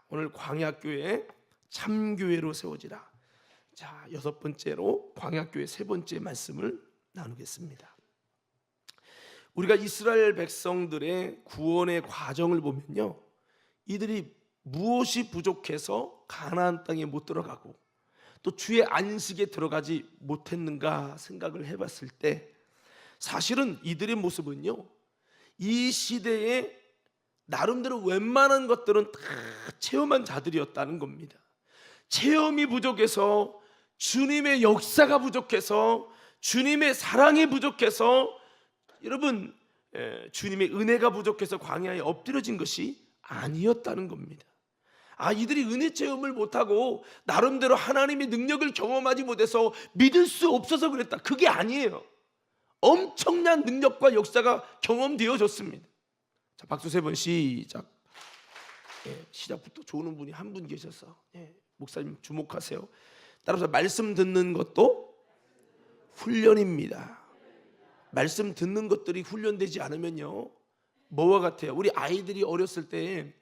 오늘 광야교회 참교회로 세워지라. 자, 6번째로 광야교회 3번째 말씀을 나누겠습니다. 우리가 이스라엘 백성들의 구원의 과정을 보면요, 이들이 무엇이 부족해서 가나안 땅에 못 들어가고 또 주의 안식에 들어가지 못했는가 생각을 해봤을 때, 사실은 이들의 모습은요, 이 시대에 나름대로 웬만한 것들은 다 체험한 자들이었다는 겁니다. 체험이 부족해서, 주님의 역사가 부족해서, 주님의 사랑이 부족해서, 여러분, 주님의 은혜가 부족해서 광야에 엎드려진 것이 아니었다는 겁니다. 이들이 은혜 체험을 못하고 나름대로 하나님의 능력을 경험하지 못해서 믿을 수 없어서 그랬다, 그게 아니에요. 엄청난 능력과 역사가 경험되어졌습니다. 자, 박수 3번 시작. 시작부터 좋은 분이 한 분 계셔서, 목사님 주목하세요. 따라서 말씀 듣는 것도 훈련입니다. 말씀 듣는 것들이 훈련되지 않으면요, 뭐와 같아요? 우리 아이들이 어렸을 때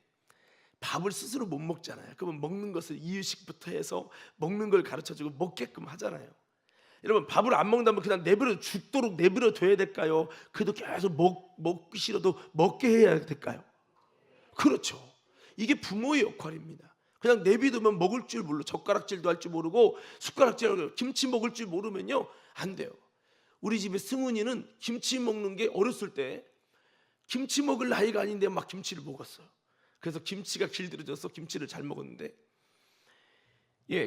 밥을 스스로 못 먹잖아요. 그러면 먹는 것을 이유식부터 해서 먹는 걸 가르쳐주고 먹게끔 하잖아요. 여러분, 밥을 안 먹는다면 그냥 내버려 죽도록 내버려 둬야 될까요? 그래도 계속 먹기 싫어도 먹게 해야 될까요? 그렇죠. 이게 부모의 역할입니다. 그냥 내비두면 먹을 줄 몰라, 젓가락질도 할 줄 모르고 숟가락질, 김치 먹을 줄 모르면요, 안 돼요. 우리 집에 승훈이는 김치 먹는 게 어렸을 때 김치 먹을 나이가 아닌데 막 김치를 먹었어요. 그래서 김치가 길들여져서 김치를 잘 먹었는데,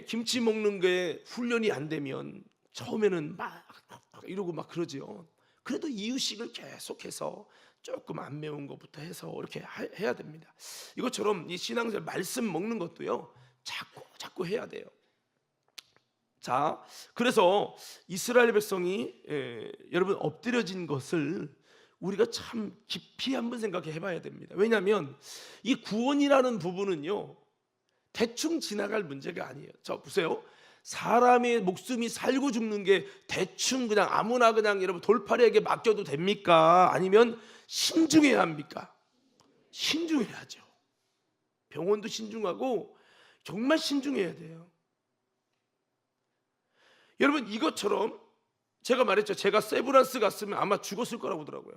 김치 먹는 게 훈련이 안 되면 처음에는 막 이러고 막 그러죠. 그래도 이유식을 계속해서 조금 안 매운 것부터 해서 이렇게 해야 됩니다. 이것처럼 이 신앙생활 말씀 먹는 것도요, 자꾸 해야 돼요. 자, 그래서 이스라엘 백성이 여러분 엎드려진 것을 우리가 참 깊이 한번 생각해 봐야 됩니다. 왜냐하면 이 구원이라는 부분은요, 대충 지나갈 문제가 아니에요. 자, 보세요. 사람의 목숨이 살고 죽는 게 대충 그냥 아무나 그냥 여러분 돌팔이에게 맡겨도 됩니까? 아니면 신중해야 합니까? 신중해야죠. 병원도 신중하고 정말 신중해야 돼요. 여러분, 이것처럼 제가 말했죠. 제가 세브란스 갔으면 아마 죽었을 거라고 하더라고요.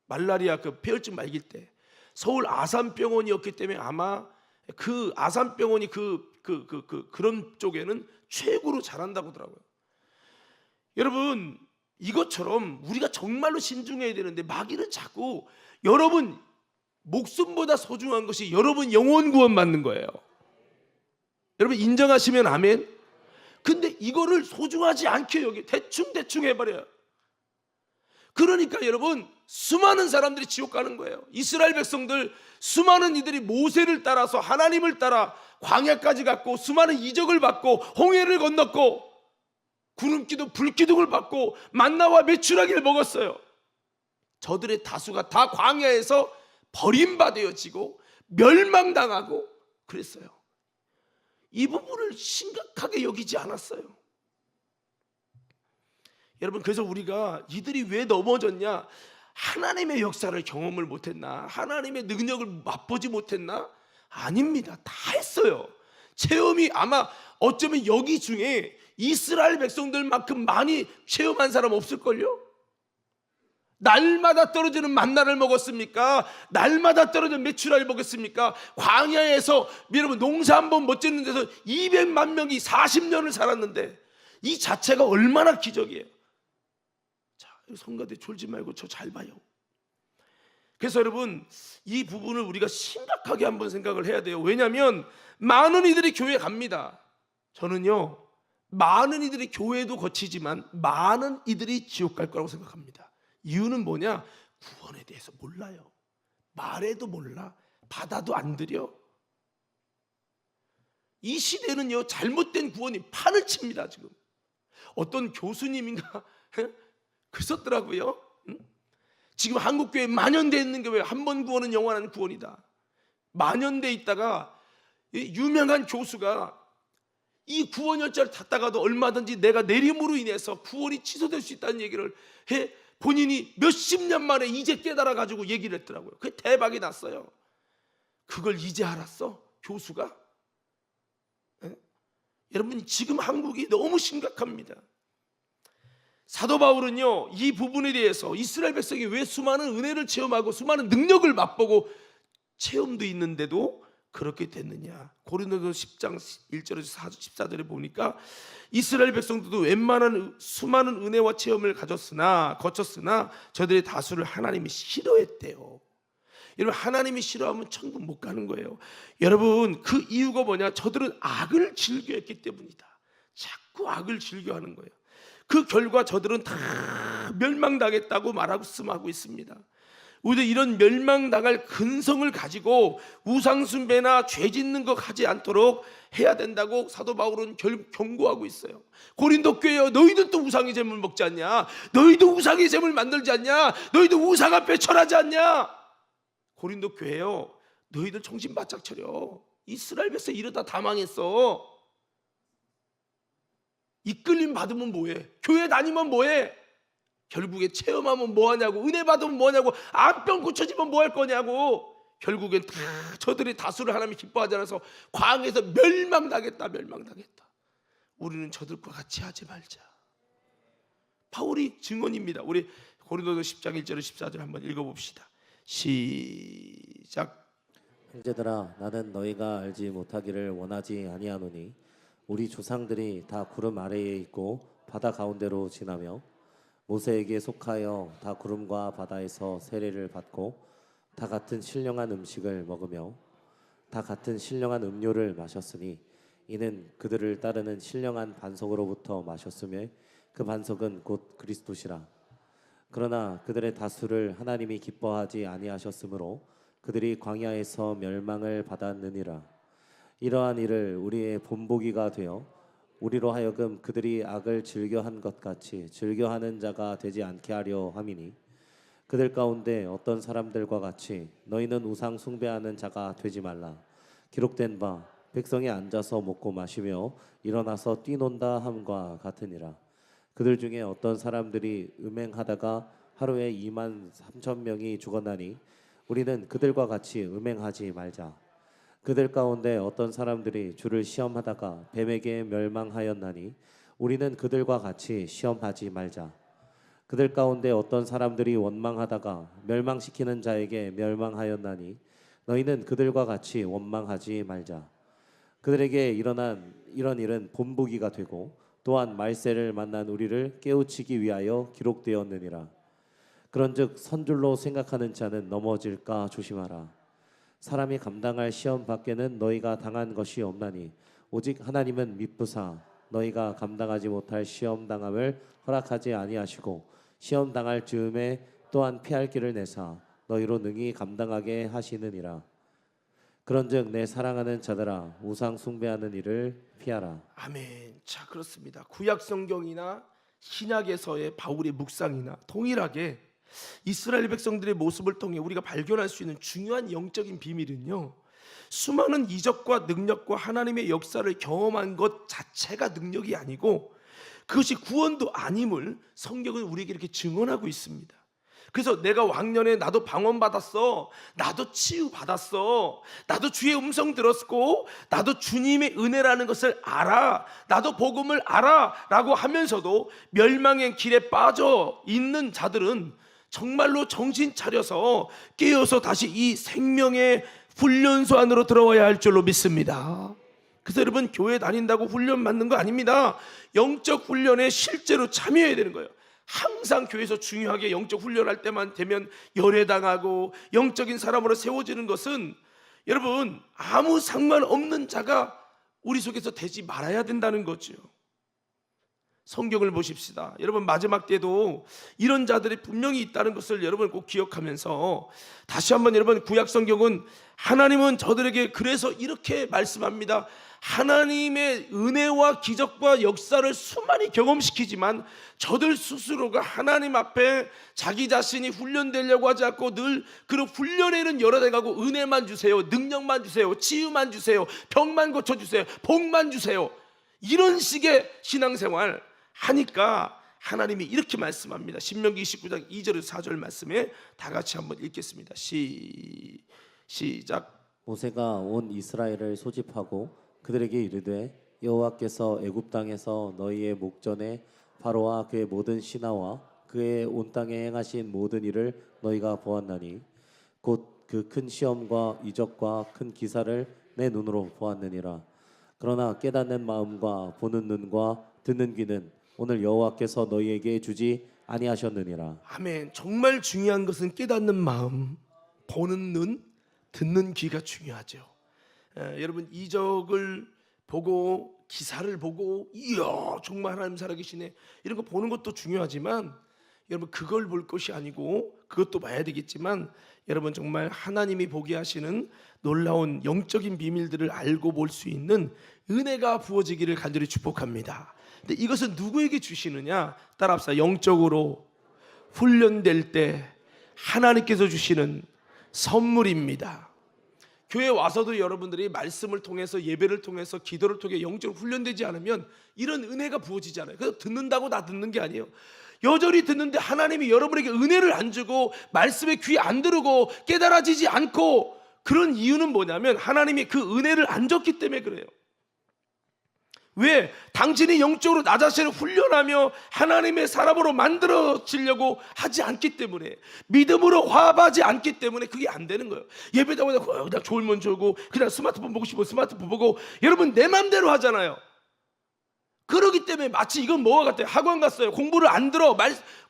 말라리아 그 폐혈증 말길 때 서울 아산병원이었기 때문에 아마 그 아산병원이 그런 쪽에는 최고로 잘한다고 하더라고요. 여러분, 이것처럼 우리가 정말로 신중해야 되는데 마귀는 자꾸 여러분 목숨보다 소중한 것이 여러분 영혼 구원 받는 거예요. 여러분 인정하시면 아멘. 근데 이거를 소중하지 않게 여기 대충 해버려요. 그러니까 여러분 수많은 사람들이 지옥 가는 거예요. 이스라엘 백성들 수많은 이들이 모세를 따라서 하나님을 따라 광야까지 갔고 수많은 이적을 받고 홍해를 건넜고 구름기둥 불기둥을 받고 만나와 메추라기를 먹었어요. 저들의 다수가 다 광야에서 버림받아지고 멸망당하고 그랬어요. 이 부분을 심각하게 여기지 않았어요. 여러분, 그래서 우리가 이들이 왜 넘어졌냐? 하나님의 역사를 경험을 못했나? 하나님의 능력을 맛보지 못했나? 아닙니다. 다 했어요. 체험이 아마 어쩌면 여기 중에 이스라엘 백성들만큼 많이 체험한 사람 없을걸요? 날마다 떨어지는 만나를 먹었습니까? 날마다 떨어지는 메추라를 먹었습니까? 광야에서 여러분 농사 한번 못 짓는 데서 200만 명이 40년을 살았는데 이 자체가 얼마나 기적이에요. 자, 성가대 졸지 말고 저 잘 봐요. 그래서 여러분 이 부분을 우리가 심각하게 한번 생각을 해야 돼요. 왜냐하면 많은 이들이 교회 갑니다. 저는요, 많은 이들이 교회도 거치지만 많은 이들이 지옥 갈 거라고 생각합니다. 이유는 뭐냐? 구원에 대해서 몰라요. 말해도 몰라. 받아도 안 드려. 이 시대는요, 잘못된 구원이 판을 칩니다. 지금 어떤 교수님인가 그랬었더라고요. 지금 한국교회에 만연되어 있는 게 왜 한 번 구원은 영원한 구원이다. 만연되어 있다가 유명한 교수가 이 구원 열차를 탔다가도 얼마든지 내가 내림으로 인해서 구원이 취소될 수 있다는 얘기를 해 본인이 몇십 년 만에 이제 깨달아 가지고 얘기를 했더라고요. 그게 대박이 났어요. 그걸 이제 알았어? 교수가? 예? 여러분, 지금 한국이 너무 심각합니다. 사도 바울은요, 이 부분에 대해서 이스라엘 백성이 왜 수많은 은혜를 체험하고 수많은 능력을 맛보고 체험도 있는데도 그렇게 됐느냐, 고린도서 10장 1절에서 14절에 보니까 이스라엘 백성들도 웬만한 수많은 은혜와 체험을 거쳤으나 저들의 다수를 하나님이 싫어했대요. 여러분, 하나님이 싫어하면 천국 못 가는 거예요. 여러분, 그 이유가 뭐냐? 저들은 악을 즐겨했기 때문이다. 자꾸 악을 즐겨하는 거예요. 그 결과 저들은 다 멸망당했다고 말하고 있습니다. 우리도 이런 멸망당할 근성을 가지고 우상숭배나 죄 짓는 거 하지 않도록 해야 된다고 사도 바울은 경고하고 있어요. 고린도 교회여, 너희들도 우상의 제물 먹지 않냐? 너희도 우상의 제물 만들지 않냐? 너희도 우상 앞에 절하지 않냐? 고린도 교회여, 너희들 정신 바짝 차려. 이스라엘 백성 이러다 다 망했어. 이끌림 받으면 뭐해? 교회 다니면 뭐해? 결국에 체험하면 뭐하냐고, 은혜 받으면 뭐하냐고, 암병 고쳐지면 뭐 할 거냐고. 결국엔 다 저들의 다수를 하나님이 기뻐하지 않아서 광에서 멸망당했다. 우리는 저들과 같이 하지 말자. 바울이 증언입니다. 우리 고린도서 10장 1절 14절 한번 읽어봅시다. 시작. 형제들아, 나는 너희가 알지 못하기를 원하지 아니하노니 우리 조상들이 다 구름 아래에 있고 바다 가운데로 지나며 모세에게 속하여 다 구름과 바다에서 세례를 받고 다 같은 신령한 음식을 먹으며 다 같은 신령한 음료를 마셨으니 이는 그들을 따르는 신령한 반석으로부터 마셨으며 그 반석은 곧 그리스도시라. 그러나 그들의 다수를 하나님이 기뻐하지 아니하셨으므로 그들이 광야에서 멸망을 받았느니라. 이러한 일을 우리의 본보기가 되어 우리로 하여금 그들이 악을 즐겨한 것 같이 즐겨하는 자가 되지 않게 하려 함이니 그들 가운데 어떤 사람들과 같이 너희는 우상 숭배하는 자가 되지 말라. 기록된 바 백성이 앉아서 먹고 마시며 일어나서 뛰논다 함과 같으니라. 그들 중에 어떤 사람들이 음행하다가 하루에 2만 3천 명이 죽었나니 우리는 그들과 같이 음행하지 말자. 그들 가운데 어떤 사람들이 주를 시험하다가 뱀에게 멸망하였나니 우리는 그들과 같이 시험하지 말자. 그들 가운데 어떤 사람들이 원망하다가 멸망시키는 자에게 멸망하였나니 너희는 그들과 같이 원망하지 말자. 그들에게 일어난 이런 일은 본보기가 되고 또한 말세를 만난 우리를 깨우치기 위하여 기록되었느니라. 그런즉 선줄로 생각하는 자는 넘어질까 조심하라. 사람이 감당할 시험 밖에는 너희가 당한 것이 없나니 오직 하나님은 미쁘사 너희가 감당하지 못할 시험 당함을 허락하지 아니하시고 시험 당할 즈음에 또한 피할 길을 내사 너희로 능히 감당하게 하시느니라. 그런즉 내 사랑하는 자들아, 우상 숭배하는 일을 피하라. 아멘. 자, 그렇습니다. 구약 성경이나 신약에서의 바울의 묵상이나 동일하게 이스라엘 백성들의 모습을 통해 우리가 발견할 수 있는 중요한 영적인 비밀은요, 수많은 이적과 능력과 하나님의 역사를 경험한 것 자체가 능력이 아니고 그것이 구원도 아님을 성경은 우리에게 이렇게 증언하고 있습니다. 그래서 내가 왕년에 나도 방언받았어, 나도 치유받았어, 나도 주의 음성 들었고 나도 주님의 은혜라는 것을 알아, 나도 복음을 알아 라고 하면서도 멸망의 길에 빠져 있는 자들은 정말로 정신 차려서 깨어서 다시 이 생명의 훈련소 안으로 들어와야 할 줄로 믿습니다. 그래서 여러분, 교회 다닌다고 훈련 받는 거 아닙니다. 영적 훈련에 실제로 참여해야 되는 거예요. 항상 교회에서 중요하게 영적 훈련할 때만 되면 열애당하고 영적인 사람으로 세워지는 것은 여러분 아무 상관없는 자가 우리 속에서 되지 말아야 된다는 거죠. 성경을 보십시다. 여러분, 마지막 때도 이런 자들이 분명히 있다는 것을 여러분 꼭 기억하면서 다시 한번 여러분, 구약 성경은 하나님은 저들에게 그래서 이렇게 말씀합니다. 하나님의 은혜와 기적과 역사를 수많이 경험시키지만 저들 스스로가 하나님 앞에 자기 자신이 훈련되려고 하지 않고 늘 그런 훈련에는 열어대가고 은혜만 주세요, 능력만 주세요, 치유만 주세요, 병만 고쳐주세요, 복만 주세요, 이런 식의 신앙생활 하니까 하나님이 이렇게 말씀합니다. 신명기 29장 2절에서 4절 말씀에 다 같이 한번 읽겠습니다. 시작. 모세가 온 이스라엘을 소집하고 그들에게 이르되 여호와께서 애굽 땅에서 너희의 목전에 바로와 그의 모든 신하와 그의 온 땅에 행하신 모든 일을 너희가 보았나니 곧 그 큰 시험과 이적과 큰 기사를 내 눈으로 보았느니라. 그러나 깨닫는 마음과 보는 눈과 듣는 귀는 오늘 여호와께서 너희에게 주지 아니하셨느니라. 아멘. 정말 중요한 것은 깨닫는 마음, 보는 눈, 듣는 귀가 중요하죠. 여러분 이적을 보고 기사를 보고 이야 정말 하나님 살아계시네 이런 거 보는 것도 중요하지만 여러분 그걸 볼 것이 아니고 그것도 봐야 되겠지만 여러분 정말 하나님이 보게 하시는 놀라운 영적인 비밀들을 알고 볼 수 있는 은혜가 부어지기를 간절히 축복합니다. 근데 이것은 누구에게 주시느냐? 따라합시다. 영적으로 훈련될 때 하나님께서 주시는 선물입니다. 교회 와서도 여러분들이 말씀을 통해서 예배를 통해서 기도를 통해 영적으로 훈련되지 않으면 이런 은혜가 부어지지 않아요. 그래서 듣는다고 다 듣는 게 아니에요. 여전히 듣는데 하나님이 여러분에게 은혜를 안 주고 말씀에 귀 안 들고 깨달아지지 않고 그런 이유는 뭐냐면 하나님이 그 은혜를 안 줬기 때문에 그래요. 왜? 당신이 영적으로 나 자신을 훈련하며 하나님의 사람으로 만들어지려고 하지 않기 때문에 믿음으로 화합하지 않기 때문에 그게 안 되는 거예요. 예배당에 그냥 졸면 졸고 그냥 스마트폰 보고 싶으면 스마트폰 보고 여러분 내 맘대로 하잖아요. 그러기 때문에 마치 이건 뭐와 같아요. 학원 갔어요. 공부를 안 들어.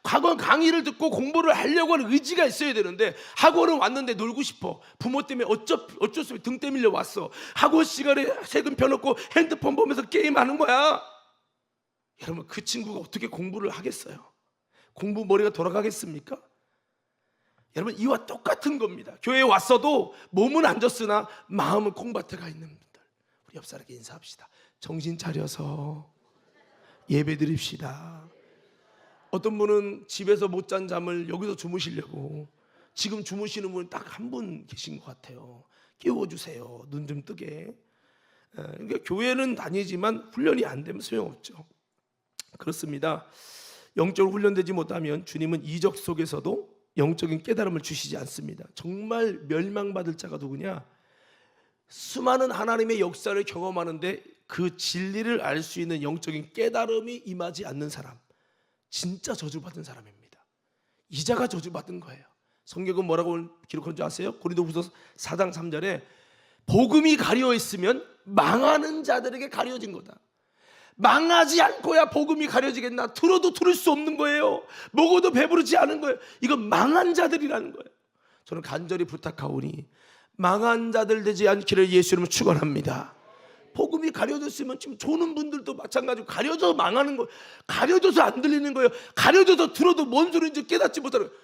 학원 강의를 듣고 공부를 하려고 하는 의지가 있어야 되는데 학원은 왔는데 놀고 싶어. 부모 때문에 어쩔 수 없이 등 때밀려 왔어. 학원 시간에 세금 펴놓고 핸드폰 보면서 게임하는 거야. 여러분 그 친구가 어떻게 공부를 하겠어요? 공부 머리가 돌아가겠습니까? 여러분 이와 똑같은 겁니다. 교회에 왔어도 몸은 앉았으나 마음은 콩밭에 가 있는 분들, 우리 옆 사람에게 인사합시다. 정신 차려서 예배 드립시다. 어떤 분은 집에서 못 잔 잠을 여기서 주무시려고 지금 주무시는 분 딱 한 분 계신 것 같아요. 깨워주세요. 눈 좀 뜨게. 그러니까 교회는 다니지만 훈련이 안 되면 소용없죠. 그렇습니다. 영적으로 훈련되지 못하면 주님은 이적 속에서도 영적인 깨달음을 주시지 않습니다. 정말 멸망받을 자가 누구냐? 수많은 하나님의 역사를 경험하는데 그 진리를 알 수 있는 영적인 깨달음이 임하지 않는 사람, 진짜 저주받은 사람입니다. 이자가 저주받은 거예요. 성경은 뭐라고 기록한 줄 아세요? 고린도후서 4장 3절에 복음이 가려 있으면 망하는 자들에게 가려진 거다. 망하지 않고야 복음이 가려지겠나? 들어도 들을 수 없는 거예요. 먹어도 배부르지 않은 거예요. 이건 망한 자들이라는 거예요. 저는 간절히 부탁하오니 망한 자들 되지 않기를 예수 이름으로 축원합니다. 복음이 가려졌으면 지금 조는 분들도 마찬가지로 가려져 망하는 거예요. 가려져서 안 들리는 거예요. 가려져서 들어도 뭔 소리인지 깨닫지 못하는 거예요.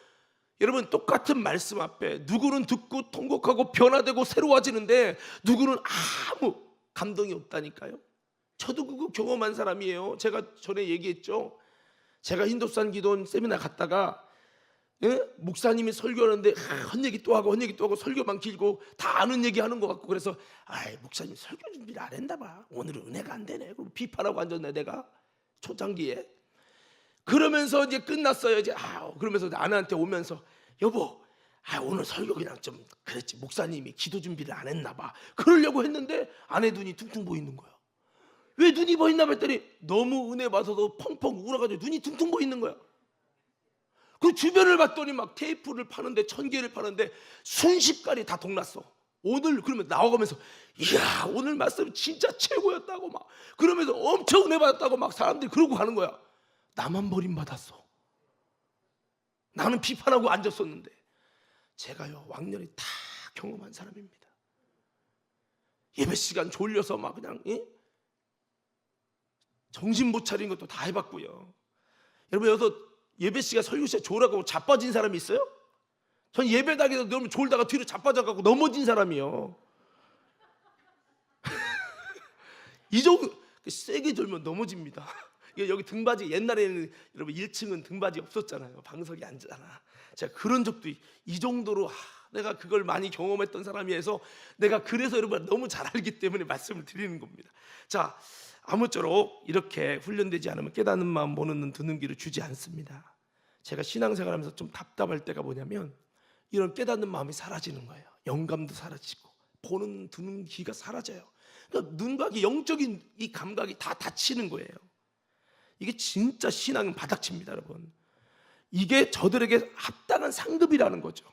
여러분 똑같은 말씀 앞에 누구는 듣고 통곡하고 변화되고 새로워지는데 누구는 아무 감동이 없다니까요. 저도 그거 경험한 사람이에요. 제가 전에 얘기했죠. 제가 힌두스탄 기도원 세미나 갔다가 목사님이 설교하는데 헛얘기 또 하고 헛얘기 또 하고 설교만 길고 다 아는 얘기 하는 것 같고 그래서 목사님 설교 준비를 안 했나 봐. 오늘은 은혜가 안 되네. 그럼 비판하고 앉았네 내가 초창기에. 그러면서 이제 끝났어요. 이제 그러면서 아내한테 오면서 여보 오늘 설교 그냥 좀 그랬지. 목사님이 기도 준비를 안 했나 봐. 그러려고 했는데 아내 눈이 퉁퉁 보이는 거야. 왜 눈이 보이나 했더니 너무 은혜 받아서 펑펑 울어가지고 눈이 퉁퉁 보이는 거야. 그 주변을 봤더니 막 테이프를 파는데 1000개를 파는데 순식간에 다 동났어. 오늘 그러면 나와가면서 이야 오늘 말씀 진짜 최고였다고 막 그러면서 엄청 은혜 받았다고 막 사람들이 그러고 가는 거야. 나만 버림받았어. 나는 비판하고 앉았었는데 제가요 왕년에 다 경험한 사람입니다. 예배 시간 졸려서 막 그냥 정신 못 차린 것도 다 해봤고요. 여러분 여기서 예배 시간 설교 시간 졸아가고 자빠진 사람이 있어요? 전 예배당에서 너무 졸다가 뒤로 자빠져가고 넘어진 사람이요. 이 정도 세게 졸면 넘어집니다. 여기 등받이 옛날에는 여러분 1층은 등받이 없었잖아요. 방석이 앉잖아. 제가 그런 적도 이 정도로 내가 그걸 많이 경험했던 사람이어서 내가 그래서 여러분 너무 잘 알기 때문에 말씀을 드리는 겁니다. 자, 아무쪼록 이렇게 훈련되지 않으면 깨닫는 마음, 보는 눈, 듣는 귀를 주지 않습니다. 제가 신앙생활하면서 좀 답답할 때가 뭐냐면 이런 깨닫는 마음이 사라지는 거예요. 영감도 사라지고 보는 듣는 기가 사라져요. 그러니까 눈각이 영적인 이 감각이 다 닫히는 거예요. 이게 진짜 신앙은 바닥칩니다, 여러분. 이게 저들에게 합당한 상급이라는 거죠.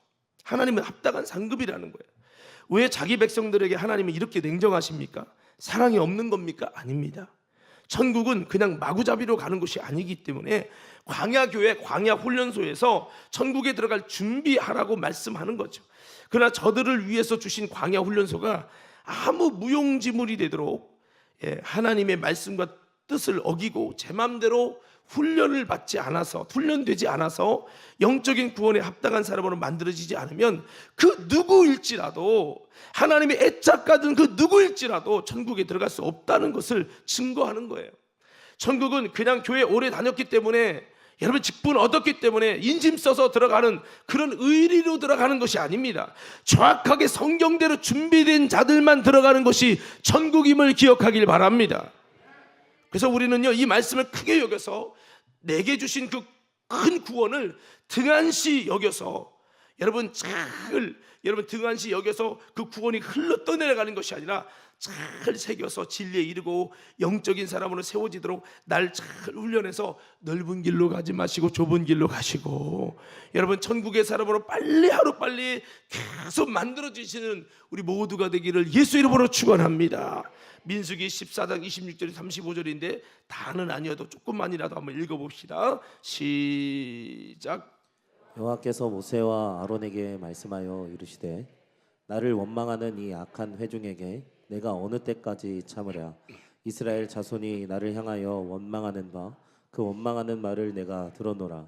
하나님은 합당한 상급이라는 거예요. 왜 자기 백성들에게 하나님은 이렇게 냉정하십니까? 사랑이 없는 겁니까? 아닙니다. 천국은 그냥 마구잡이로 가는 곳이 아니기 때문에 광야교회, 광야훈련소에서 천국에 들어갈 준비하라고 말씀하는 거죠. 그러나 저들을 위해서 주신 광야훈련소가 아무 무용지물이 되도록 하나님의 말씀과 뜻을 어기고 제 맘대로 훈련을 받지 않아서, 훈련되지 않아서 영적인 구원에 합당한 사람으로 만들어지지 않으면 그 누구일지라도, 하나님의 애착가든 그 누구일지라도 천국에 들어갈 수 없다는 것을 증거하는 거예요. 천국은 그냥 교회 오래 다녔기 때문에, 여러분 직분 얻었기 때문에 인심 써서 들어가는 그런 의리로 들어가는 것이 아닙니다. 정확하게 성경대로 준비된 자들만 들어가는 것이 천국임을 기억하길 바랍니다. 그래서 우리는요, 이 말씀을 크게 여겨서 내게 주신 그 큰 구원을 등한시 여겨서, 여러분 등한시 여겨서 그 구원이 흘러 떠내려가는 것이 아니라 잘 새겨서 진리에 이르고 영적인 사람으로 세워지도록 날 잘 훈련해서 넓은 길로 가지 마시고 좁은 길로 가시고, 여러분 천국의 사람으로 빨리 하루빨리 계속 만들어지시는 우리 모두가 되기를 예수 이름으로 축원합니다. 민수기 14장 26절에 35절인데 다는 아니어도 조금만이라도 한번 읽어봅시다. 시작. 여호와께서 모세와 아론에게 말씀하여 이르시되 나를 원망하는 이 악한 회중에게 내가 어느 때까지 참으랴. 이스라엘 자손이 나를 향하여 원망하는 바 그 원망하는 말을 내가 들어노라.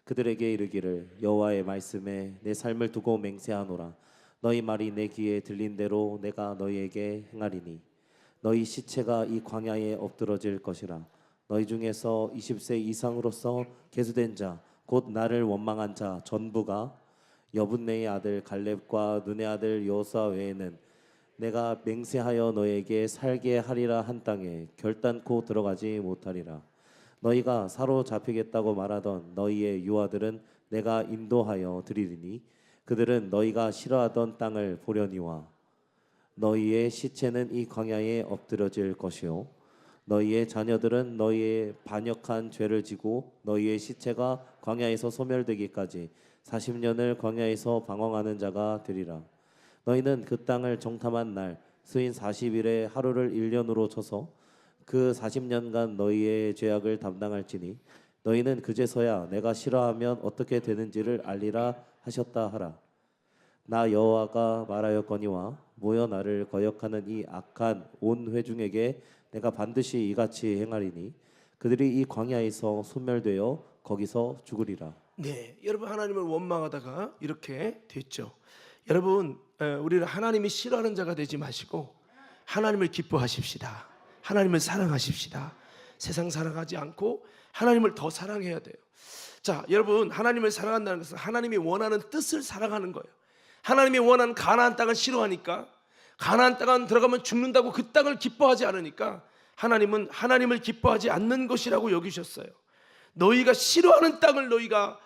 그들에게 이르기를 여호와의 말씀에 내 삶을 두고 맹세하노라. 너희 말이 내 귀에 들린 대로 내가 너희에게 행하리니 너희 시체가 이 광야에 엎드러질 것이라. 너희 중에서 20세 이상으로서 계수된 자 곧 나를 원망한 자 전부가 여분네의 아들 갈렙과 눈의 아들 여호수아 외에는 내가 맹세하여 너에게 살게 하리라 한 땅에 결단코 들어가지 못하리라. 너희가 사로잡히겠다고 말하던 너희의 유아들은 내가 인도하여 드리리니 그들은 너희가 싫어하던 땅을 보려니와 너희의 시체는 이 광야에 엎드려질 것이요 너희의 자녀들은 너희의 반역한 죄를 지고 너희의 시체가 광야에서 소멸되기까지 40년을 광야에서 방황하는 자가 되리라. 너희는 그 땅을 정탐한 날 수인 40일에 하루를 1년으로 쳐서 그 40년간 너희의 죄악을 담당할지니 너희는 그제서야 내가 싫어하면 어떻게 되는지를 알리라 하셨다 하라. 나 여호와가 말하였거니와 모여 나를 거역하는 이 악한 온 회중에게 내가 반드시 이같이 행하리니 그들이 이 광야에서 소멸되어 거기서 죽으리라. 네, 여러분 하나님을 원망하다가 이렇게 됐죠. 여러분 우리는 하나님이 싫어하는 자가 되지 마시고 하나님을 기뻐하십시다. 하나님을 사랑하십시다. 세상 사랑하지 않고 하나님을 더 사랑해야 돼요. 자, 여러분 하나님을 사랑한다는 것은 하나님이 원하는 뜻을 사랑하는 거예요. 하나님이 원하는 가나안 땅을 싫어하니까, 가나안 땅은 들어가면 죽는다고 그 땅을 기뻐하지 않으니까 하나님은 하나님을 기뻐하지 않는 것이라고 여기셨어요. 너희가 싫어하는 땅을 너희가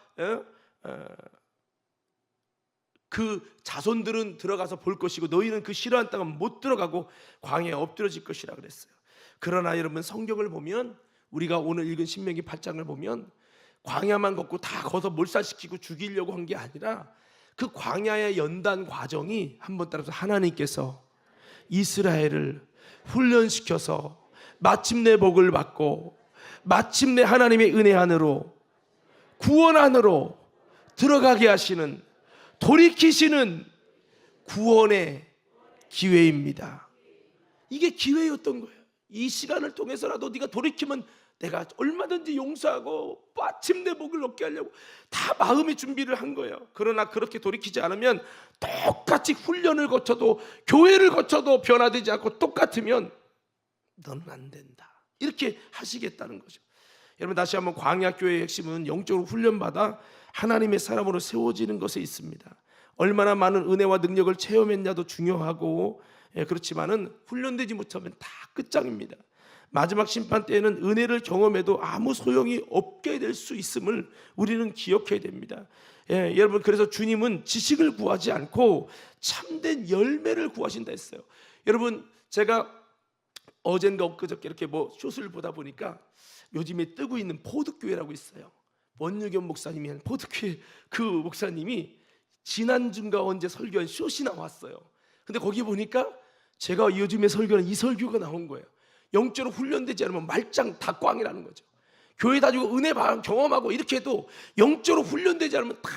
그 자손들은 들어가서 볼 것이고 너희는 그 싫어하는 땅은 못 들어가고 광야에 엎드려질 것이라 그랬어요. 그러나 여러분 성경을 보면, 우리가 오늘 읽은 신명기 8장을 보면 광야만 걷고 다 거기서 몰살시키고 죽이려고 한 게 아니라 그 광야의 연단 과정이 한번 따라서 하나님께서 이스라엘을 훈련시켜서 마침내 복을 받고 마침내 하나님의 은혜 안으로, 구원 안으로 들어가게 하시는, 돌이키시는 구원의 기회입니다. 이게 기회였던 거예요. 이 시간을 통해서라도 네가 돌이키면 내가 얼마든지 용서하고 마침내 복을 얻게 하려고 다 마음의 준비를 한 거예요. 그러나 그렇게 돌이키지 않으면 똑같이 훈련을 거쳐도 교회를 거쳐도 변화되지 않고 똑같으면 너는 안 된다, 이렇게 하시겠다는 거죠. 여러분 다시 한번 광야교회의 핵심은 영적으로 훈련받아 하나님의 사람으로 세워지는 것에 있습니다. 얼마나 많은 은혜와 능력을 체험했냐도 중요하고, 그렇지만은 훈련되지 못하면 다 끝장입니다. 마지막 심판 때에는 은혜를 경험해도 아무 소용이 없게 될 수 있음을 우리는 기억해야 됩니다. 여러분, 그래서 주님은 지식을 구하지 않고 참된 열매를 구하신다 했어요. 여러분, 제가 어젠가 엊그저께 이렇게 숏을 보다 보니까 요즘에 뜨고 있는 포드교회라고 있어요. 원유겸 목사님이 한 포드교회 그 목사님이 지난주인가 언제 설교한 숏이 나왔어요. 근데 거기 보니까 제가 요즘에 설교하는 이 설교가 나온 거예요. 영적으로 훈련되지 않으면 말짱 다 꽝이라는 거죠. 교회 다니고 은혜 경험하고 이렇게 해도 영적으로 훈련되지 않으면 다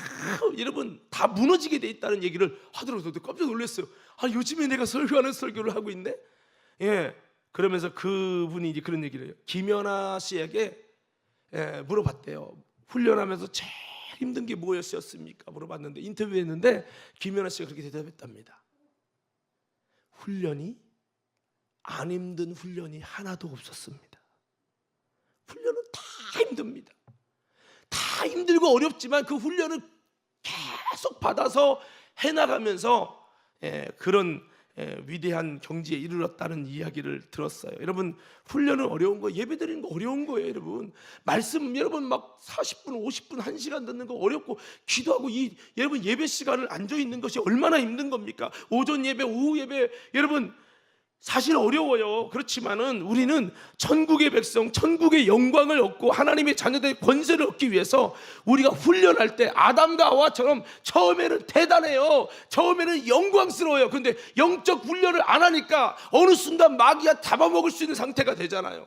여러분 다 무너지게 돼 있다는 얘기를 하더라고요. 깜짝 놀랐어요. 요즘에 내가 설교하는 설교를 하고 있네. 그러면서 그분이 이제 그런 얘기를 해요. 김연아 씨에게 물어봤대요. 훈련하면서 제일 힘든 게 무엇이었습니까? 물어봤는데, 인터뷰했는데 김연아 씨가 그렇게 대답했답니다. 훈련이 안 힘든 훈련이 하나도 없었습니다. 훈련은 다 힘듭니다. 다 힘들고 어렵지만 그 훈련을 계속 받아서 해나가면서 그런 위대한 경지에 이르렀다는 이야기를 들었어요. 여러분, 훈련은 어려운 거, 예배드리는 거 어려운 거예요. 여러분, 말씀 여러분 막 40분 50분 1시간 듣는 거 어렵고, 기도하고 여러분 예배 시간을 앉아 있는 것이 얼마나 힘든 겁니까? 오전 예배, 오후 예배, 여러분 사실 어려워요. 그렇지만은 우리는 천국의 백성, 천국의 영광을 얻고 하나님의 자녀들의 권세를 얻기 위해서 우리가 훈련할 때 아담과 하와처럼 처음에는 대단해요. 처음에는 영광스러워요. 근데 영적 훈련을 안 하니까 어느 순간 마귀가 잡아먹을 수 있는 상태가 되잖아요.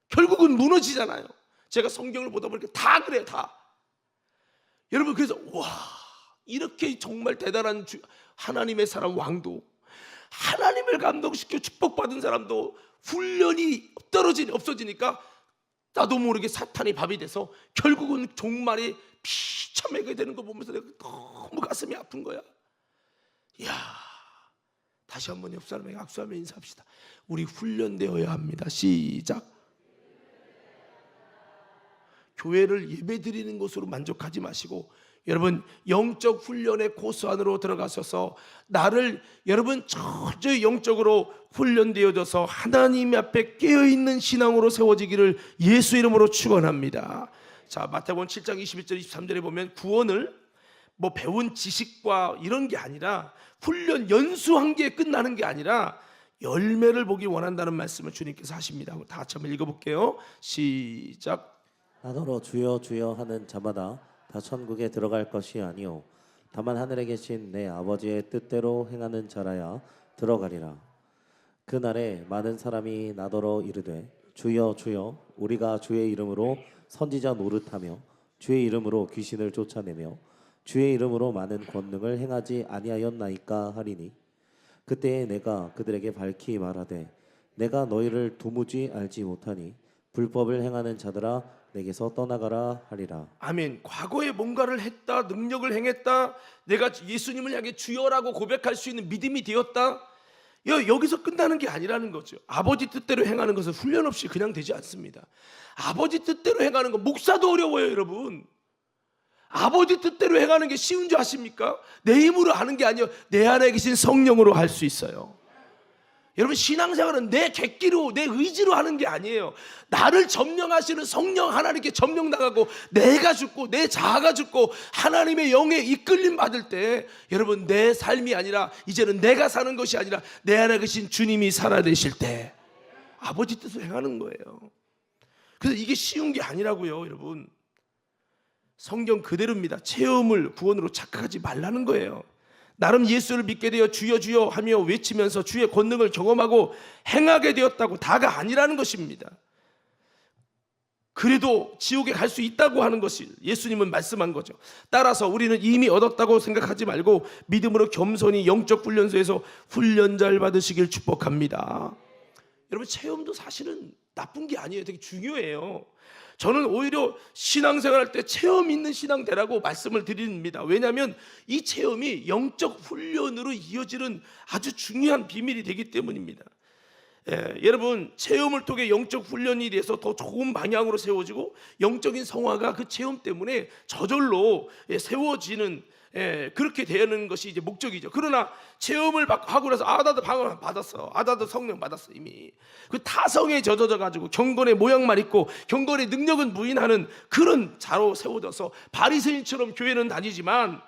결국은 무너지잖아요. 제가 성경을 보다 보니까 다 그래요. 다. 여러분, 그래서 와, 이렇게 정말 대단한 하나님의 사람 왕도, 하나님을 감동시켜 축복받은 사람도 훈련이 없어지니까 나도 모르게 사탄이 밥이 돼서 결국은 종말에 피쳐매게 되는 거 보면서 내가 너무 가슴이 아픈 거야. 이야, 다시 한번 옆 사람에게 악수하며 인사합시다. 우리 훈련되어야 합니다. 시작. 교회를 예배드리는 것으로 만족하지 마시고, 여러분 영적 훈련의 코스 안으로 들어가셔서 나를 여러분 철저히 영적으로 훈련되어져서 하나님 앞에 깨어있는 신앙으로 세워지기를 예수 이름으로 축원합니다. 자, 마태복음 7장 21절 23절에 보면 구원을 배운 지식과 이런 게 아니라 훈련 연수한 게 끝나는 게 아니라 열매를 보기 원한다는 말씀을 주님께서 하십니다. 다 같이 한번 읽어볼게요. 시작. 나더러 주여 주여 하는 자마다 다 천국에 들어갈 것이 아니요 다만 하늘에 계신 내 아버지의 뜻대로 행하는 자라야 들어가리라. 그날에 많은 사람이 나더러 이르되 주여 주여 우리가 주의 이름으로 선지자 노릇하며 주의 이름으로 귀신을 쫓아내며 주의 이름으로 많은 권능을 행하지 아니하였나이까 하리니, 그때에 내가 그들에게 밝히 말하되 내가 너희를 도무지 알지 못하니 불법을 행하는 자들아 내게서 떠나가라 하리라. 아멘. 과거에 뭔가를 했다, 능력을 행했다, 내가 예수님을 향해 주여라고 고백할 수 있는 믿음이 되었다, 여기서 끝나는 게 아니라는 거죠. 아버지 뜻대로 행하는 것은 훈련 없이 그냥 되지 않습니다. 아버지 뜻대로 행하는 거, 목사도 어려워요. 여러분, 아버지 뜻대로 행하는 게 쉬운 줄 아십니까? 내 힘으로 하는 게 아니에요. 내 안에 계신 성령으로 할 수 있어요. 여러분, 신앙생활은 내 객기로 내 의지로 하는 게 아니에요. 나를 점령하시는 성령 하나님께 점령당하고 내가 죽고 내 자아가 죽고 하나님의 영에 이끌림 받을 때, 여러분 내 삶이 아니라 이제는 내가 사는 것이 아니라 내 안에 계신 주님이 살아내실 때 아버지 뜻을 행하는 거예요. 그래서 이게 쉬운 게 아니라고요. 여러분, 성경 그대로입니다. 체험을 구원으로 착각하지 말라는 거예요. 나름 예수를 믿게 되어 주여 주여 하며 외치면서 주의 권능을 경험하고 행하게 되었다고 다가 아니라는 것입니다. 그래도 지옥에 갈 수 있다고 하는 것이 예수님은 말씀한 거죠. 따라서 우리는 이미 얻었다고 생각하지 말고 믿음으로 겸손히 영적 훈련소에서 훈련자를 받으시길 축복합니다. 여러분, 체험도 사실은 나쁜 게 아니에요. 되게 중요해요. 저는 오히려 신앙생활할 때 체험 있는 신앙 되라고 말씀을 드립니다. 왜냐하면 이 체험이 영적 훈련으로 이어지는 아주 중요한 비밀이 되기 때문입니다. 여러분, 체험을 통해 영적 훈련이 돼서 더 좋은 방향으로 세워지고 영적인 성화가 그 체험 때문에 저절로 세워지는 그렇게 되는 것이 이제 목적이죠. 그러나 체험을 하고 나서 나도 방언 받았어, 나도 성령 받았어. 이미 그 타성에 젖어져 가지고 경건의 모양만 있고 경건의 능력은 부인하는 그런 자로 세워져서 바리새인처럼 교회는 다니지만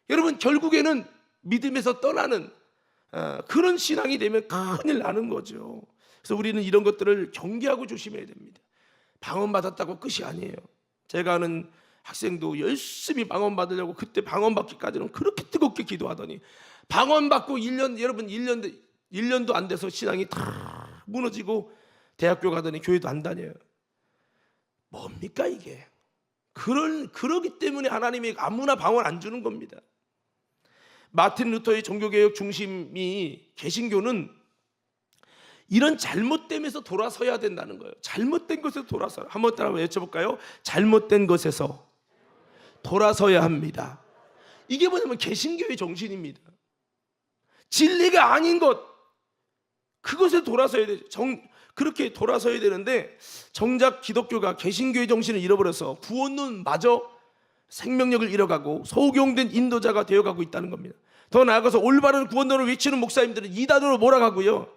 여러분 결국에는 믿음에서 떠나는 그런 신앙이 되면 큰일 나는 거죠. 그래서 우리는 이런 것들을 경계하고 조심해야 됩니다. 방언 받았다고 끝이 아니에요. 제가 아는 학생도 열심히 방언 받으려고 그때 방언 받기까지는 그렇게 뜨겁게 기도하더니 방언 받고 1년, 여러분 1년도 안 돼서 신앙이 다 무너지고 대학교 가더니 교회도 안 다녀요. 뭡니까 이게? 그러기 때문에 하나님이 아무나 방언 안 주는 겁니다. 마틴 루터의 종교개혁 중심이 개신교는 이런 잘못됨에서 돌아서야 된다는 거예요. 잘못된 것에서 돌아서요. 한번 따라 외쳐볼까요? 잘못된 것에서 돌아서야 합니다. 이게 뭐냐면 개신교의 정신입니다. 진리가 아닌 것, 그것에 돌아서야 되죠. 그렇게 돌아서야 되는데 정작 기독교가 개신교의 정신을 잃어버려서 구원론마저 생명력을 잃어가고 소경된 인도자가 되어가고 있다는 겁니다. 더 나아가서 올바른 구원론을 외치는 목사님들은 이단으로 몰아가고요.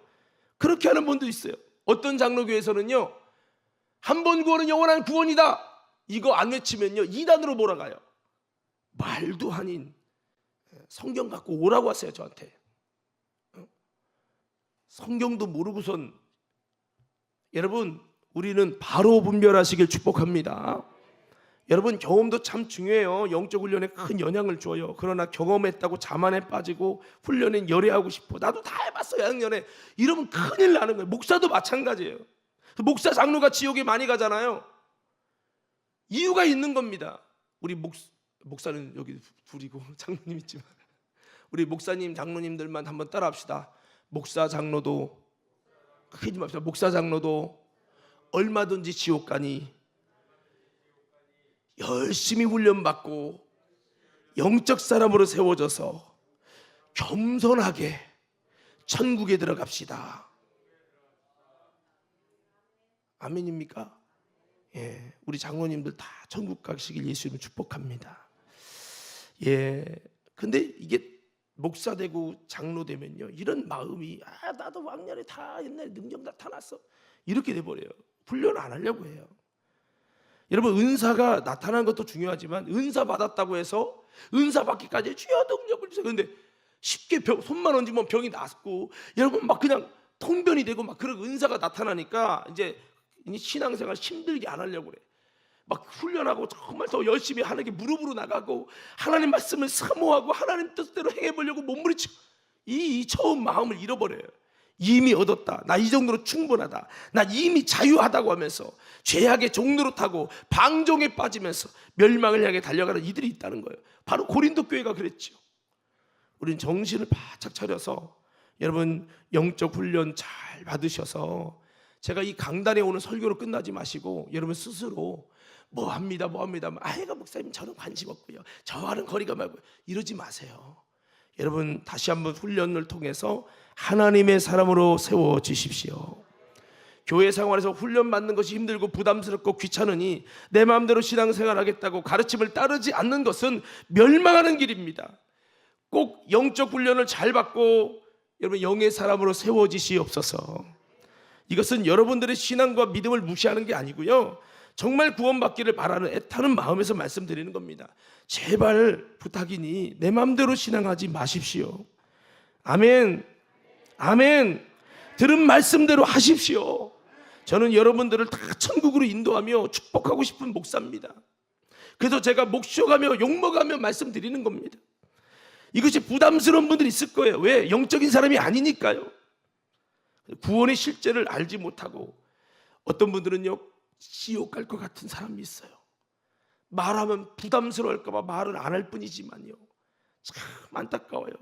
그렇게 하는 분도 있어요. 어떤 장로교에서는요, 한 번 구원은 영원한 구원이다, 이거 안 외치면요 이단으로 몰아가요. 말도 아닌 성경 갖고 오라고 하세요 저한테. 성경도 모르고선. 여러분 우리는 바로 분별하시길 축복합니다. 여러분 경험도 참 중요해요. 영적 훈련에 큰 영향을 줘요. 그러나 경험했다고 자만에 빠지고 훈련엔 열애하고 싶어, 나도 다 해봤어 양년에, 이러면 큰일 나는 거예요. 목사도 마찬가지예요. 목사 장로가 지옥에 많이 가잖아요. 이유가 있는 겁니다. 우리 목사는 여기 둘이고 장로님 있지만 우리 목사님 장로님들만 한번 따라합시다. 목사 장로도 크게 좀 합시다. 목사 장로도 얼마든지 지옥 가니 열심히 훈련받고 영적 사람으로 세워져서 겸손하게 천국에 들어갑시다. 아멘입니까? 예, 우리 장로님들 다 천국 가시길 예수님 축복합니다. 예, 근데 이게 목사 되고 장로 되면요 이런 마음이 나도 왕년에 다 옛날에 능력 나타났어 이렇게 돼버려요. 훈련 안 하려고 해요. 여러분 은사가 나타나는 것도 중요하지만 은사 받았다고 해서 은사 받기까지 주여 능력을 주세요. 그런데 쉽게 손만 얹으면 병이 낫고 여러분 막 그냥 통변이 되고 막 그런 은사가 나타나니까 이제 신앙생활 힘들게 안 하려고 그래. 막 훈련하고 정말 더 열심히 하나님께 무릎으로 나가고 하나님 말씀을 사모하고 하나님 뜻대로 행해보려고 몸부림치고 이 처음 마음을 잃어버려요. 이미 얻었다, 나 이 정도로 충분하다, 나 이미 자유하다고 하면서 죄악의 종로로 타고 방종에 빠지면서 멸망을 향해 달려가는 이들이 있다는 거예요. 바로 고린도 교회가 그랬죠. 우린 정신을 바짝 차려서 여러분 영적 훈련 잘 받으셔서 제가 이 강단에 오는 설교로 끝나지 마시고 여러분 스스로 뭐 합니다 아이가 목사님 저는 관심 없고요, 저와는 거리가 말고요, 이러지 마세요. 여러분 다시 한번 훈련을 통해서 하나님의 사람으로 세워지십시오. 교회 생활에서 훈련받는 것이 힘들고 부담스럽고 귀찮으니 내 마음대로 신앙생활 하겠다고 가르침을 따르지 않는 것은 멸망하는 길입니다. 꼭 영적 훈련을 잘 받고 여러분 영의 사람으로 세워지시옵소서. 이것은 여러분들의 신앙과 믿음을 무시하는 게 아니고요, 정말 구원받기를 바라는 애타는 마음에서 말씀드리는 겁니다. 제발 부탁이니 내 마음대로 신앙하지 마십시오. 아멘, 아멘. 들은 말씀대로 하십시오. 저는 여러분들을 다 천국으로 인도하며 축복하고 싶은 목사입니다. 그래서 제가 목 쉬어가며 욕먹으며 말씀드리는 겁니다. 이것이 부담스러운 분들이 있을 거예요. 왜? 영적인 사람이 아니니까요. 구원의 실제를 알지 못하고 어떤 분들은요 지옥 갈 것 같은 사람이 있어요. 말하면 부담스러울까 봐 말을 안 할 뿐이지만요, 참 안타까워요.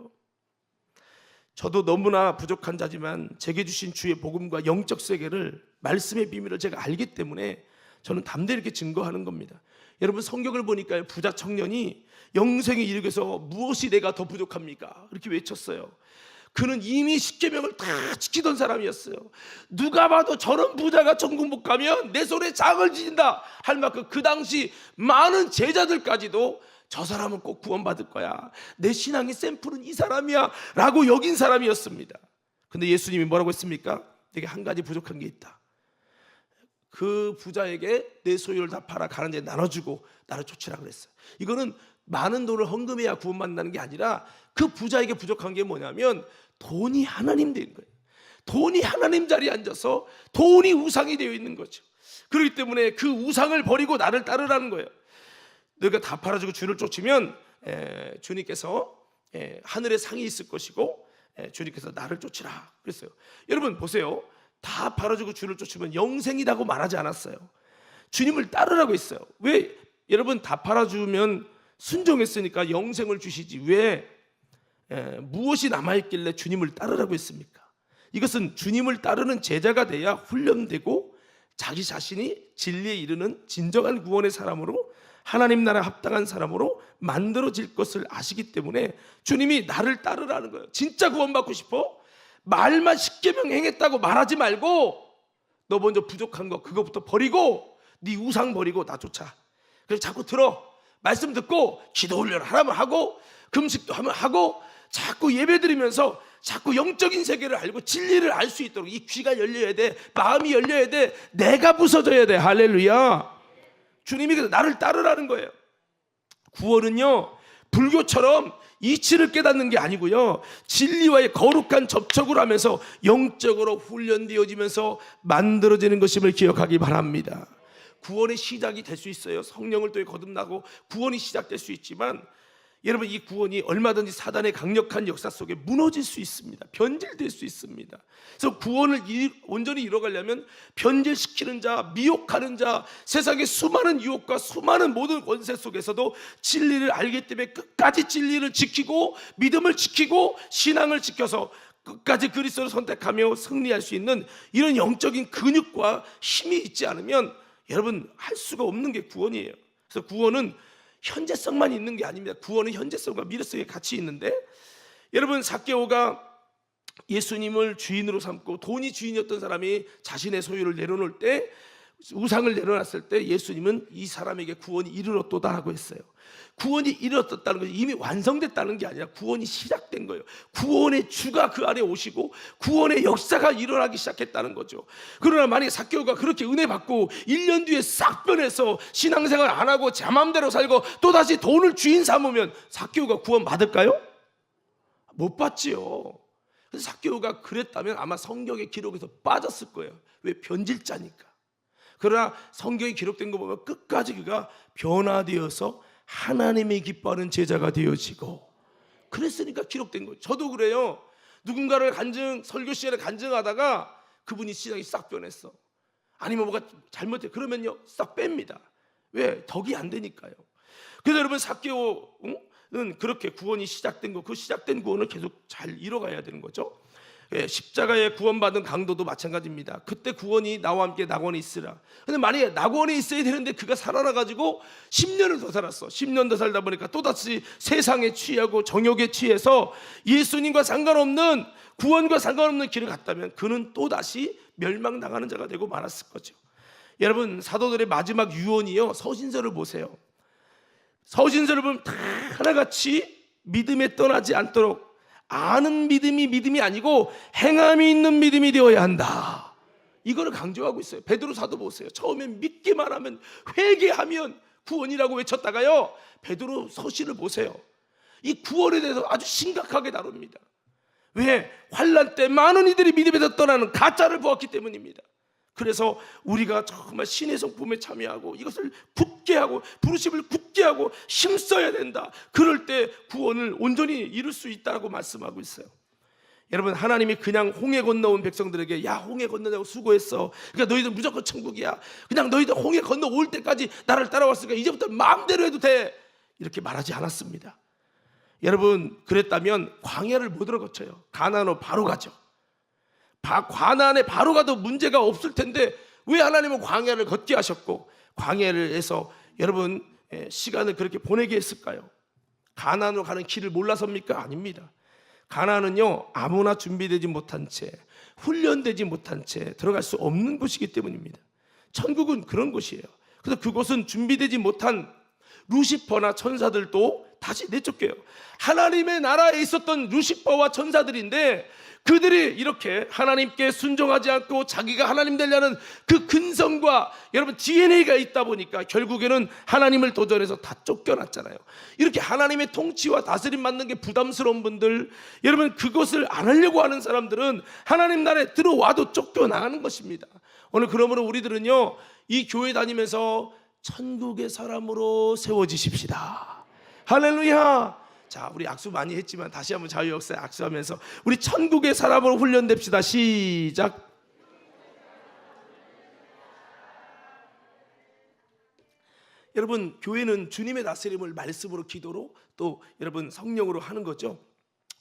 저도 너무나 부족한 자지만 제게 주신 주의 복음과 영적 세계를, 말씀의 비밀을 제가 알기 때문에 저는 담대히 이렇게 증거하는 겁니다. 여러분 성경을 보니까요, 부자 청년이 영생에 이르기 위해서 무엇이 내가 더 부족합니까? 이렇게 외쳤어요. 그는 이미 십계명을 다 지키던 사람이었어요. 누가 봐도 저런 부자가 천국 못 가면 내 손에 장을 지진다 할 만큼 그 당시 많은 제자들까지도 저 사람은 꼭 구원받을 거야, 내 신앙의 샘플은 이 사람이야 라고 여긴 사람이었습니다. 근데 예수님이 뭐라고 했습니까? 내게 한 가지 부족한 게 있다. 그 부자에게 내 소유를 다 팔아 가는 데 나눠주고 나를 쫓으라 그랬어요. 이거는 많은 돈을 헌금해야 구원받는다는 게 아니라 그 부자에게 부족한 게 뭐냐면 돈이 하나님 되는 거예요. 돈이 하나님 자리에 앉아서 돈이 우상이 되어 있는 거죠. 그렇기 때문에 그 우상을 버리고 나를 따르라는 거예요. 너희가 다 팔아주고 주를 쫓으면 주님께서 하늘에 상이 있을 것이고 주님께서 나를 쫓으라 그랬어요. 여러분 보세요. 다 팔아주고 주를 쫓으면 영생이라고 말하지 않았어요. 주님을 따르라고 했어요. 왜? 여러분 다 팔아주면 순종했으니까 영생을 주시지 왜 무엇이 남아있길래 주님을 따르라고 했습니까? 이것은 주님을 따르는 제자가 돼야 훈련되고 자기 자신이 진리에 이르는 진정한 구원의 사람으로 하나님 나라에 합당한 사람으로 만들어질 것을 아시기 때문에 주님이 나를 따르라는 거예요. 진짜 구원받고 싶어? 말만 10계명 행했다고 말하지 말고 너 먼저 부족한 거 그것부터 버리고 네 우상 버리고 나 쫓아. 그래서 자꾸 들어 말씀 듣고 기도 훈련을 하라면 하고 금식도 하면 하고 자꾸 예배 드리면서 자꾸 영적인 세계를 알고 진리를 알 수 있도록 이 귀가 열려야 돼, 마음이 열려야 돼, 내가 부서져야 돼. 할렐루야. 주님이 나를 따르라는 거예요. 구원은요 불교처럼 이치를 깨닫는 게 아니고요 진리와의 거룩한 접촉을 하면서 영적으로 훈련되어지면서 만들어지는 것임을 기억하기 바랍니다. 구원의 시작이 될 수 있어요. 성령을 통해 거듭나고 구원이 시작될 수 있지만 여러분 이 구원이 얼마든지 사단의 강력한 역사 속에 무너질 수 있습니다. 변질될 수 있습니다. 그래서 구원을 온전히 이뤄가려면 변질시키는 자, 미혹하는 자, 세상의 수많은 유혹과 수많은 모든 권세 속에서도 진리를 알기 때문에 끝까지 진리를 지키고 믿음을 지키고 신앙을 지켜서 끝까지 그리스도를 선택하며 승리할 수 있는 이런 영적인 근육과 힘이 있지 않으면 여러분 할 수가 없는 게 구원이에요. 그래서 구원은 현재성만 있는 게 아닙니다. 구원은 현재성과 미래성이 같이 있는데 여러분 삭개오가 예수님을 주인으로 삼고 돈이 주인이었던 사람이 자신의 소유를 내려놓을 때 우상을 내려놨을 때 예수님은 이 사람에게 구원이 이르렀도다라고 했어요. 구원이 이르렀다는 것이 이미 완성됐다는 게 아니라 구원이 시작된 거예요. 구원의 주가 그 안에 오시고 구원의 역사가 일어나기 시작했다는 거죠. 그러나 만약에 삭개오가 그렇게 은혜 받고 1년 뒤에 싹 변해서 신앙생활 안 하고 제 맘대로 살고 또다시 돈을 주인 삼으면 삭개오가 구원 받을까요? 못 받지요. 그래서 삭개오가 그랬다면 아마 성경의 기록에서 빠졌을 거예요. 왜? 변질자니까. 그러나 성경에 기록된 거 보면 끝까지 그가 변화되어서 하나님의 기뻐하는 제자가 되어지고 그랬으니까 기록된 거예요. 저도 그래요. 누군가를 설교 시간에 간증하다가 그분이 신앙이 싹 변했어. 아니면 뭐가 잘못해. 그러면요 싹 뺍니다. 왜? 덕이 안 되니까요. 그래서 여러분 삭개오는 그렇게 구원이 시작된 거, 그 시작된 구원을 계속 잘 이뤄가야 되는 거죠. 십자가에 구원받은 강도도 마찬가지입니다. 그때 구원이 나와 함께 낙원에 있으라. 근데 만약에 낙원에 있어야 되는데 그가 살아나가지고 10년을 더 살았어. 10년 더 살다 보니까 또다시 세상에 취하고 정욕에 취해서 예수님과 상관없는 구원과 상관없는 길을 갔다면 그는 또다시 멸망당하는 자가 되고 말았을 거죠. 여러분 사도들의 마지막 유언이요 서신서를 보세요. 서신서를 보면 다 하나같이 믿음에 떠나지 않도록 아는 믿음이 아니고 행함이 있는 믿음이 되어야 한다. 이거를 강조하고 있어요. 베드로 사도 보세요. 처음엔 믿기만 하면 회개하면 구원이라고 외쳤다가요 베드로 서신을 보세요. 이 구원에 대해서 아주 심각하게 다룹니다. 왜? 환난 때 많은 이들이 믿음에서 떠나는 가짜를 보았기 때문입니다. 그래서 우리가 정말 신의 성품에 참여하고 이것을 굳게 하고 부르심을 굳게 하고 힘써야 된다. 그럴 때 구원을 온전히 이룰 수 있다고 말씀하고 있어요. 여러분 하나님이 그냥 홍해 건너온 백성들에게 야 홍해 건너냐고 수고했어. 그러니까 너희들 무조건 천국이야. 그냥 너희들 홍해 건너올 때까지 나를 따라왔으니까 이제부터 마음대로 해도 돼. 이렇게 말하지 않았습니다. 여러분 그랬다면 광야를 못 들어거쳐요. 가나안으로 바로 가죠. 가나안에 바로 가도 문제가 없을 텐데 왜 하나님은 광야를 걷게 하셨고 광야를 해서 여러분 시간을 그렇게 보내게 했을까요? 가나안으로 가는 길을 몰라서입니까? 아닙니다. 가나안은요 아무나 준비되지 못한 채 훈련되지 못한 채 들어갈 수 없는 곳이기 때문입니다. 천국은 그런 곳이에요. 그래서 그곳은 준비되지 못한 루시퍼나 천사들도 다시 내쫓겨요. 하나님의 나라에 있었던 루시퍼와 천사들인데 그들이 이렇게 하나님께 순종하지 않고 자기가 하나님 되려는 그 근성과 여러분 DNA가 있다 보니까 결국에는 하나님을 도전해서 다 쫓겨났잖아요. 이렇게 하나님의 통치와 다스림 받는 게 부담스러운 분들, 여러분 그것을 안 하려고 하는 사람들은 하나님 나라에 들어와도 쫓겨나가는 것입니다. 오늘 그러므로 우리들은요, 이 교회 다니면서 천국의 사람으로 세워지십시다. 할렐루야. 자, 우리 악수 많이 했지만 다시 한번 자유역사에 악수하면서 우리 천국의 사람으로 훈련됩시다. 시작. 여러분, 교회는 주님의 다스림을 말씀으로, 기도로, 또 여러분 성령으로 하는 거죠.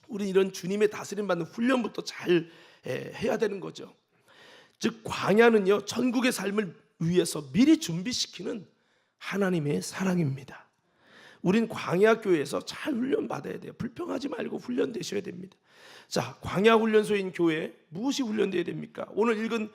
우리 이런 주님의 다스림 받는 훈련부터 잘 해야 되는 거죠. 즉 광야는요, 천국의 삶을 위해서 미리 준비시키는 하나님의 사랑입니다. 우린 광야 교회에서 잘 훈련 받아야 돼요. 불평하지 말고 훈련되셔야 됩니다. 자, 광야 훈련소인 교회 무엇이 훈련돼야 됩니까? 오늘 읽은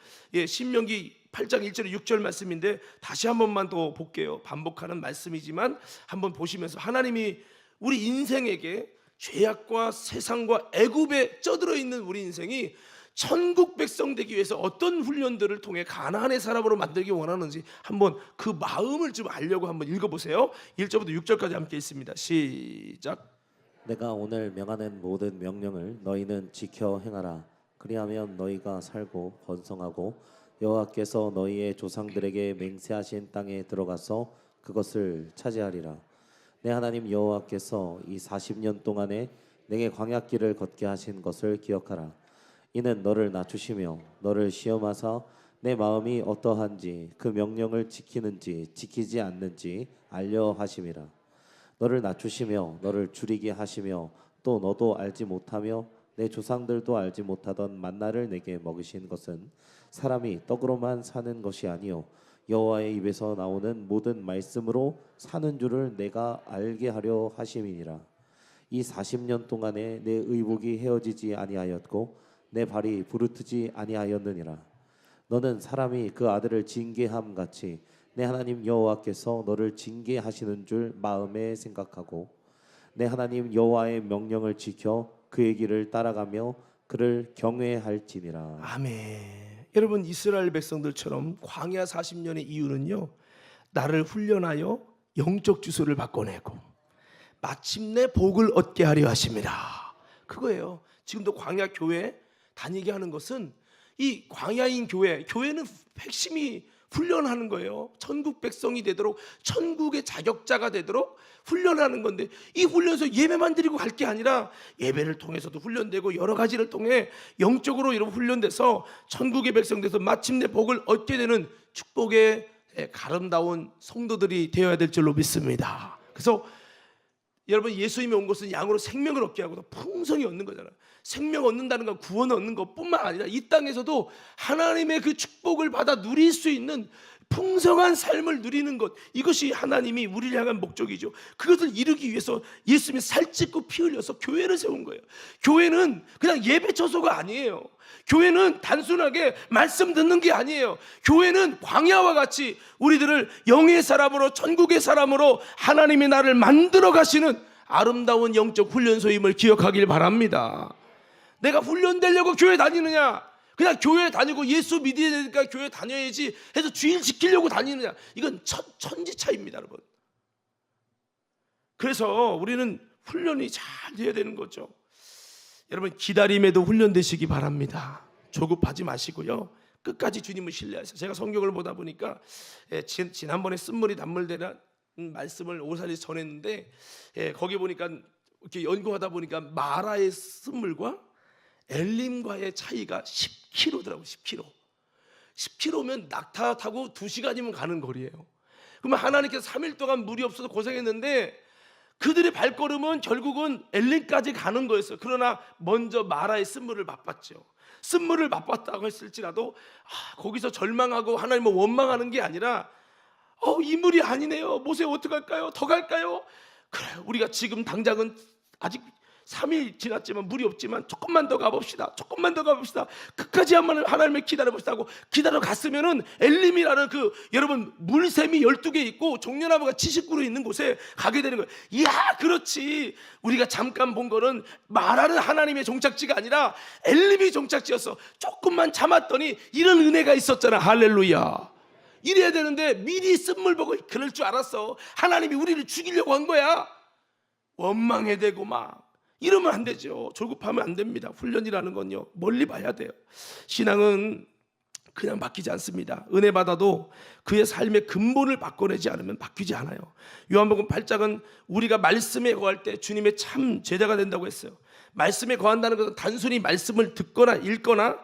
신명기 8장 1절 6절 말씀인데 다시 한 번만 더 볼게요. 반복하는 말씀이지만 한번 보시면서 하나님이 우리 인생에게 죄악과 세상과 애굽에 쩌들어 있는 우리 인생이 천국 백성 되기 위해서 어떤 훈련들을 통해 가나안의 사람으로 만들기 원하는지 한번 그 마음을 좀 알려고 한번 읽어보세요. 1절부터 6절까지 함께 있습니다. 시작. 내가 오늘 명하는 모든 명령을 너희는 지켜 행하라. 그리하면 너희가 살고 번성하고 여호와께서 너희의 조상들에게 맹세하신 땅에 들어가서 그것을 차지하리라. 내 하나님 여호와께서 이 40년 동안에 내게 광야길을 걷게 하신 것을 기억하라. 이는 너를 낮추시며 너를 시험하사 내 마음이 어떠한지 그 명령을 지키는지 지키지 않는지 알려 하심이라. 너를 낮추시며 너를 줄이게 하시며 또 너도 알지 못하며 내 조상들도 알지 못하던 만나를 내게 먹이신 것은 사람이 떡으로만 사는 것이 아니요 여호와의 입에서 나오는 모든 말씀으로 사는 줄을 내가 알게 하려 하심이니라. 이 40년 동안에 내 의복이 헤어지지 아니하였고 내 발이 부르트지 아니하였느니라. 너는 사람이 그 아들을 징계함 같이 내 하나님 여호와께서 너를 징계하시는 줄 마음에 생각하고 내 하나님 여호와의 명령을 지켜 그의 길을 따라가며 그를 경외할지니라. 아멘. 여러분, 이스라엘 백성들처럼 광야 40년의 이유는요, 나를 훈련하여 영적 주소를 바꿔내고 마침내 복을 얻게 하려 하십니다. 그거예요. 지금도 광야 교회 다니게 하는 것은 이 광야인 교회는 핵심이 훈련하는 거예요. 천국 백성이 되도록, 천국의 자격자가 되도록 훈련하는 건데, 이 훈련소 예배만 드리고 갈 게 아니라 예배를 통해서도 훈련되고 여러 가지를 통해 영적으로 이런 훈련돼서 천국의 백성 돼서 마침내 복을 얻게 되는 축복의 아름다운 성도들이 되어야 될 줄로 믿습니다. 그래서 여러분, 예수님이 온 것은 양으로 생명을 얻게 하고 풍성히 얻는 거잖아요. 생명 얻는다는 건 구원 얻는 것뿐만 아니라 이 땅에서도 하나님의 그 축복을 받아 누릴 수 있는 풍성한 삶을 누리는 것, 이것이 하나님이 우리를 향한 목적이죠. 그것을 이루기 위해서 예수님이 살찌고 피 흘려서 교회를 세운 거예요. 교회는 그냥 예배 처소가 아니에요. 교회는 단순하게 말씀 듣는 게 아니에요. 교회는 광야와 같이 우리들을 영의 사람으로, 천국의 사람으로 하나님이 나를 만들어 가시는 아름다운 영적 훈련소임을 기억하길 바랍니다. 내가 훈련되려고 교회 다니느냐, 그냥 교회 다니고 예수 믿어야 되니까 교회 다녀야지 해서 주일 지키려고 다니느냐, 이건 천지차입니다, 여러분. 그래서 우리는 훈련이 잘 돼야 되는 거죠. 여러분, 기다림에도 훈련되시기 바랍니다. 조급하지 마시고요, 끝까지 주님을 신뢰하세요. 제가 성경을 보다 보니까 지난번에 쓴물이 단물되는 말씀을 오살이 전했는데, 거기 보니까 이렇게 연구하다 보니까 마라의 쓴물과 엘림과의 차이가 10km더라고요. 10km면 낙타 타고 2시간이면 가는 거리예요. 그러면 하나님께서 3일 동안 물이 없어서 고생했는데 그들의 발걸음은 결국은 엘림까지 가는 거였어요. 그러나 먼저 마라의 쓴물을 맛봤죠. 쓴물을 맛봤다고 했을지라도 거기서 절망하고 하나님을 원망하는 게 아니라 이 물이 아니네요. 모세 어떡할까요? 더 갈까요? 그래, 우리가 지금 당장은 아직 3일 지났지만 물이 없지만 조금만 더 가봅시다. 조금만 더 가봅시다. 끝까지 한번 하나님을 기다려봅시다 하고 기다려 갔으면은 엘림이라는 그 여러분 물샘이 12개 있고 종려나무가 70그루 있는 곳에 가게 되는 거예요. 이야, 그렇지. 우리가 잠깐 본 거는 말하는 하나님의 종착지가 아니라 엘림이 종착지였어. 조금만 참았더니 이런 은혜가 있었잖아. 할렐루야. 이래야 되는데 미리 쓴물 보고 그럴 줄 알았어. 하나님이 우리를 죽이려고 한 거야. 원망해대고 막 이러면 안 되죠. 조급하면 안 됩니다. 훈련이라는 건요, 멀리 봐야 돼요. 신앙은 그냥 바뀌지 않습니다. 은혜 받아도 그의 삶의 근본을 바꿔내지 않으면 바뀌지 않아요. 요한복음 8장은 우리가 말씀에 거할 때 주님의 참 제자가 된다고 했어요. 말씀에 거한다는 것은 단순히 말씀을 듣거나 읽거나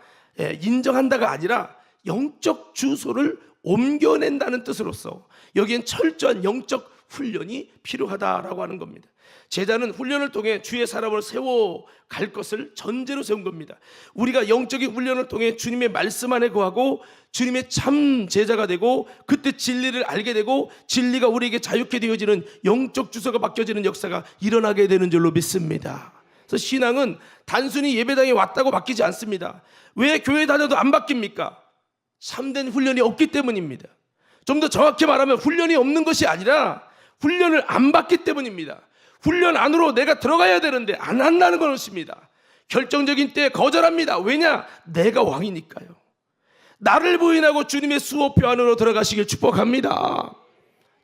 인정한다가 아니라 영적 주소를 옮겨낸다는 뜻으로서 여기엔 철저한 영적 훈련이 필요하다라고 하는 겁니다. 제자는 훈련을 통해 주의 사람을 세워갈 것을 전제로 세운 겁니다. 우리가 영적인 훈련을 통해 주님의 말씀 안에 거하고 주님의 참 제자가 되고 그때 진리를 알게 되고 진리가 우리에게 자유케 되어지는 영적 주소가 바뀌어지는 역사가 일어나게 되는 줄로 믿습니다. 그래서 신앙은 단순히 예배당에 왔다고 바뀌지 않습니다. 왜 교회 다녀도 안 바뀝니까? 참된 훈련이 없기 때문입니다. 좀 더 정확히 말하면 훈련이 없는 것이 아니라 훈련을 안 받기 때문입니다. 훈련 안으로 내가 들어가야 되는데 안 한다는 것입니다. 결정적인 때에 거절합니다. 왜냐? 내가 왕이니까요. 나를 부인하고 주님의 수호표 안으로 들어가시길 축복합니다.